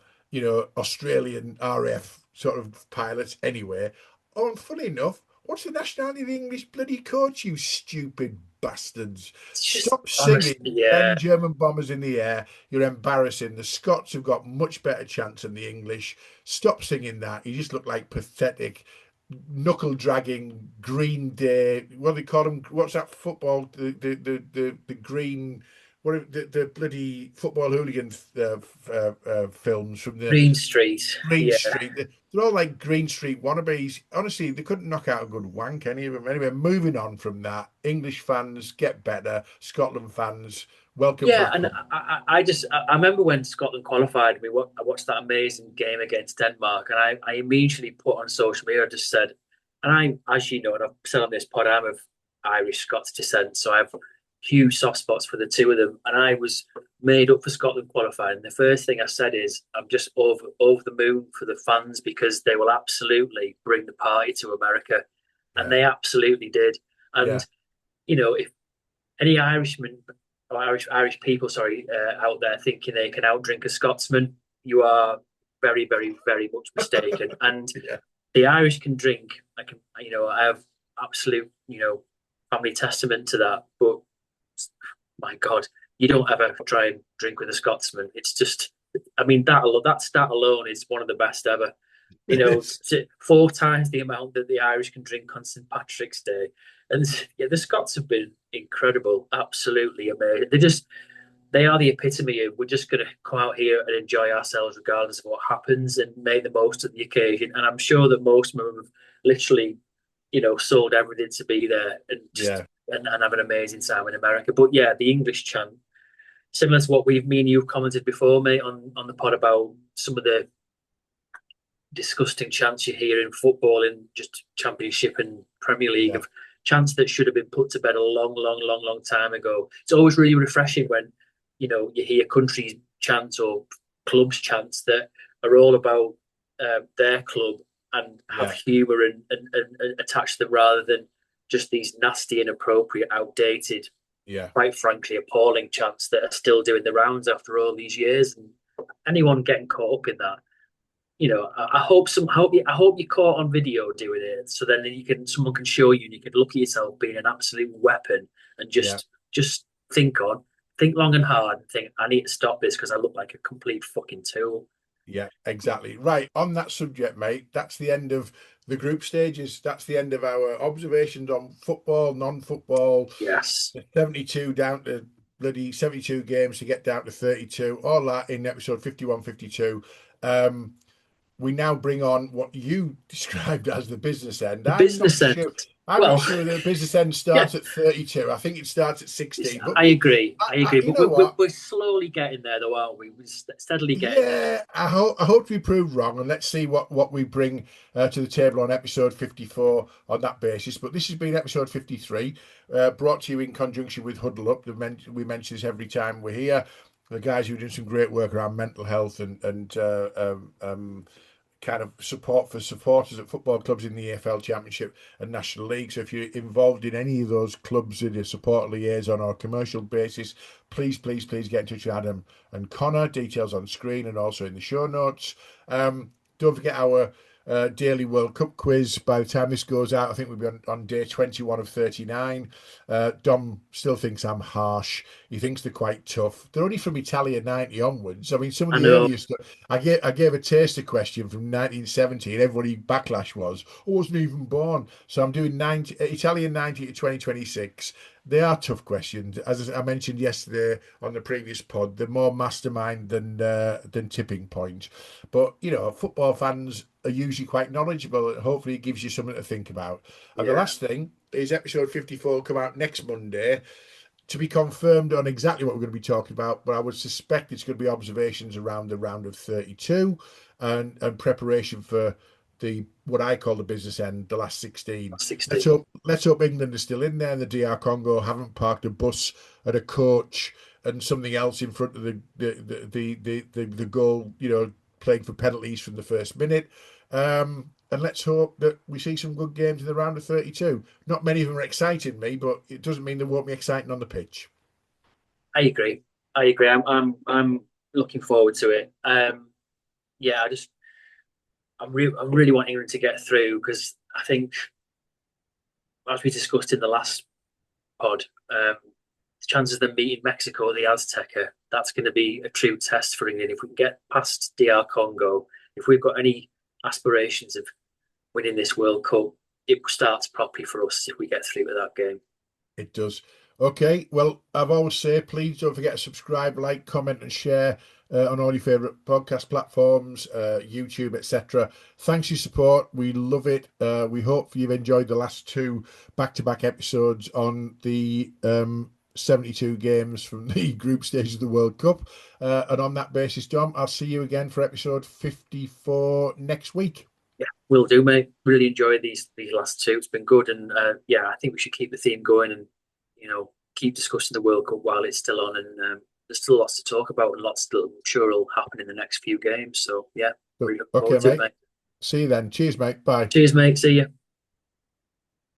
Australian RAF sort of pilots anyway. Oh, and funny enough, what's the nationality of the English bloody coach, you stupid bastards? It's just Stop honestly, singing 10 yeah. German bombers in the air. You're embarrassing. The Scots have got much better chance than the English. Stop singing that. You just look like pathetic, knuckle dragging Green Day. What do they call them? What's that football? The green. What the bloody football hooligan films from the Green Street, Green yeah. Street? They're all like Green Street wannabes. Honestly, they couldn't knock out a good wank, any of them. Anyway, moving on from that, English fans get better. Scotland fans, welcome Yeah, back and home. I remember when Scotland qualified, I watched that amazing game against Denmark, and I immediately put on social media, I just said, and as you know, and I've said on this pod, I'm of Irish Scots descent, so I've huge soft spots for the two of them, and I was made up for Scotland qualifying. And the first thing I said is, I'm just over the moon for the fans because they will absolutely bring the party to America, and Yeah. they absolutely did. Yeah. And if any Irishmen or Irish people, sorry, out there thinking they can outdrink a Scotsman, you are very, very, very much mistaken. And Yeah. the Irish can drink. I have absolute, family testament to that. But my God, you don't ever try and drink with a Scotsman. It's just, I mean, that stat alone is one of the best ever. It's, Four times the amount that the Irish can drink on St. Patrick's Day. And yeah, the Scots have been incredible, absolutely amazing. They are the epitome of we're just going to come out here and enjoy ourselves regardless of what happens and make the most of the occasion. And I'm sure that most of them have literally, sold everything to be there and just yeah. and have an amazing time in America. But yeah, the English chant, similar to what me and you've commented before, mate, on the pod about some of the disgusting chants you hear in football in just Championship and Premier League Yeah. of chants that should have been put to bed a long, long, long, long time ago. It's always really refreshing when you hear countries chants or clubs chants that are all about their club and have Yeah. humour and attached to them rather than just these nasty, inappropriate, outdated, Yeah. quite frankly, appalling chants that are still doing the rounds after all these years. And anyone getting caught up in that, I hope you caught on video doing it, so then someone can show you, and you can look at yourself being an absolute weapon, and Yeah. just think long and hard, and think I need to stop this because I look like a complete fucking tool. Yeah, exactly. Right. On that subject, mate, that's the end of the group stages. That's the end of our observations on football, non-football, Yes, the 72 down to bloody 72 games to get down to 32, all that in episode 51, 52. We now bring on what you described as the business end. the I'm not business end. sure. I'm not Well, sure the business end yeah, starts at 32. I think it starts at 16. But I agree. I I, agree. you But know what? we're slowly getting there, though, aren't we? We're steadily getting there. Yeah, I hope to be proved wrong, and let's see what we bring to the table on episode 54 on that basis. But this has been episode 53, brought to you in conjunction with Huddle Up. We mention this every time we're here. The guys who are doing some great work around mental health and kind of support for supporters at football clubs in the EFL Championship and National League. So if you're involved in any of those clubs in a support liaison or commercial basis, please get in touch with Adam and Connor. Details on screen and also in the show notes. Don't forget our daily World Cup quiz. By the time this goes out, I think we'll be on day 21 of 39. Dom still thinks I'm harsh. He thinks they're quite tough. They're only from Italia 90 onwards. I mean, some of I the know. earliest. I gave a taster question from 1970, and everybody backlash was, I wasn't even born. So I'm doing Italian 90 to 2026. They are tough questions. As I mentioned yesterday on the previous pod, they're more mastermind than tipping point. But football fans are usually quite knowledgeable, and hopefully it gives you something to think about. And the Yeah, last thing is episode 54 will come out next Monday, to be confirmed on exactly what we're going to be talking about, but I would suspect it's going to be observations around the round of 32 and preparation for the what I call the business end, the last 16. Let's 60. hope let's hope England is still in there and the DR Congo haven't parked a bus and a coach and something else in front of the goal, playing for penalties from the first minute. And let's hope that we see some good games in the round of 32. Not many of them are exciting me, but it doesn't mean they won't be exciting on the pitch. I agree. I agree. I'm looking forward to it. Yeah, I really want England to get through because I think, as we discussed in the last pod, the chances of them beating Mexico at the Azteca, that's going to be a true test for England. If we can get past DR Congo, if we've got any aspirations of winning this World Cup, it starts properly for us if we get through to that game. It does. Okay, well, I've always say, please don't forget to subscribe, like, comment, and share on all your favourite podcast platforms, YouTube, etc. Thanks for your support. We love it. We hope you've enjoyed the last two back-to-back episodes on the 72 games from the group stage of the World Cup. And on that basis, Dom, I'll see you again for episode 54 next week. Yeah, will do, mate. Really enjoyed these last two. It's been good, and yeah, I think we should keep the theme going and keep discussing the World Cup while it's still on, and there's still lots to talk about and lots that I'm sure will happen in the next few games. So yeah, really look Okay, forward to it, mate. mate. See you then. Cheers, mate. Bye. Cheers, mate. See you.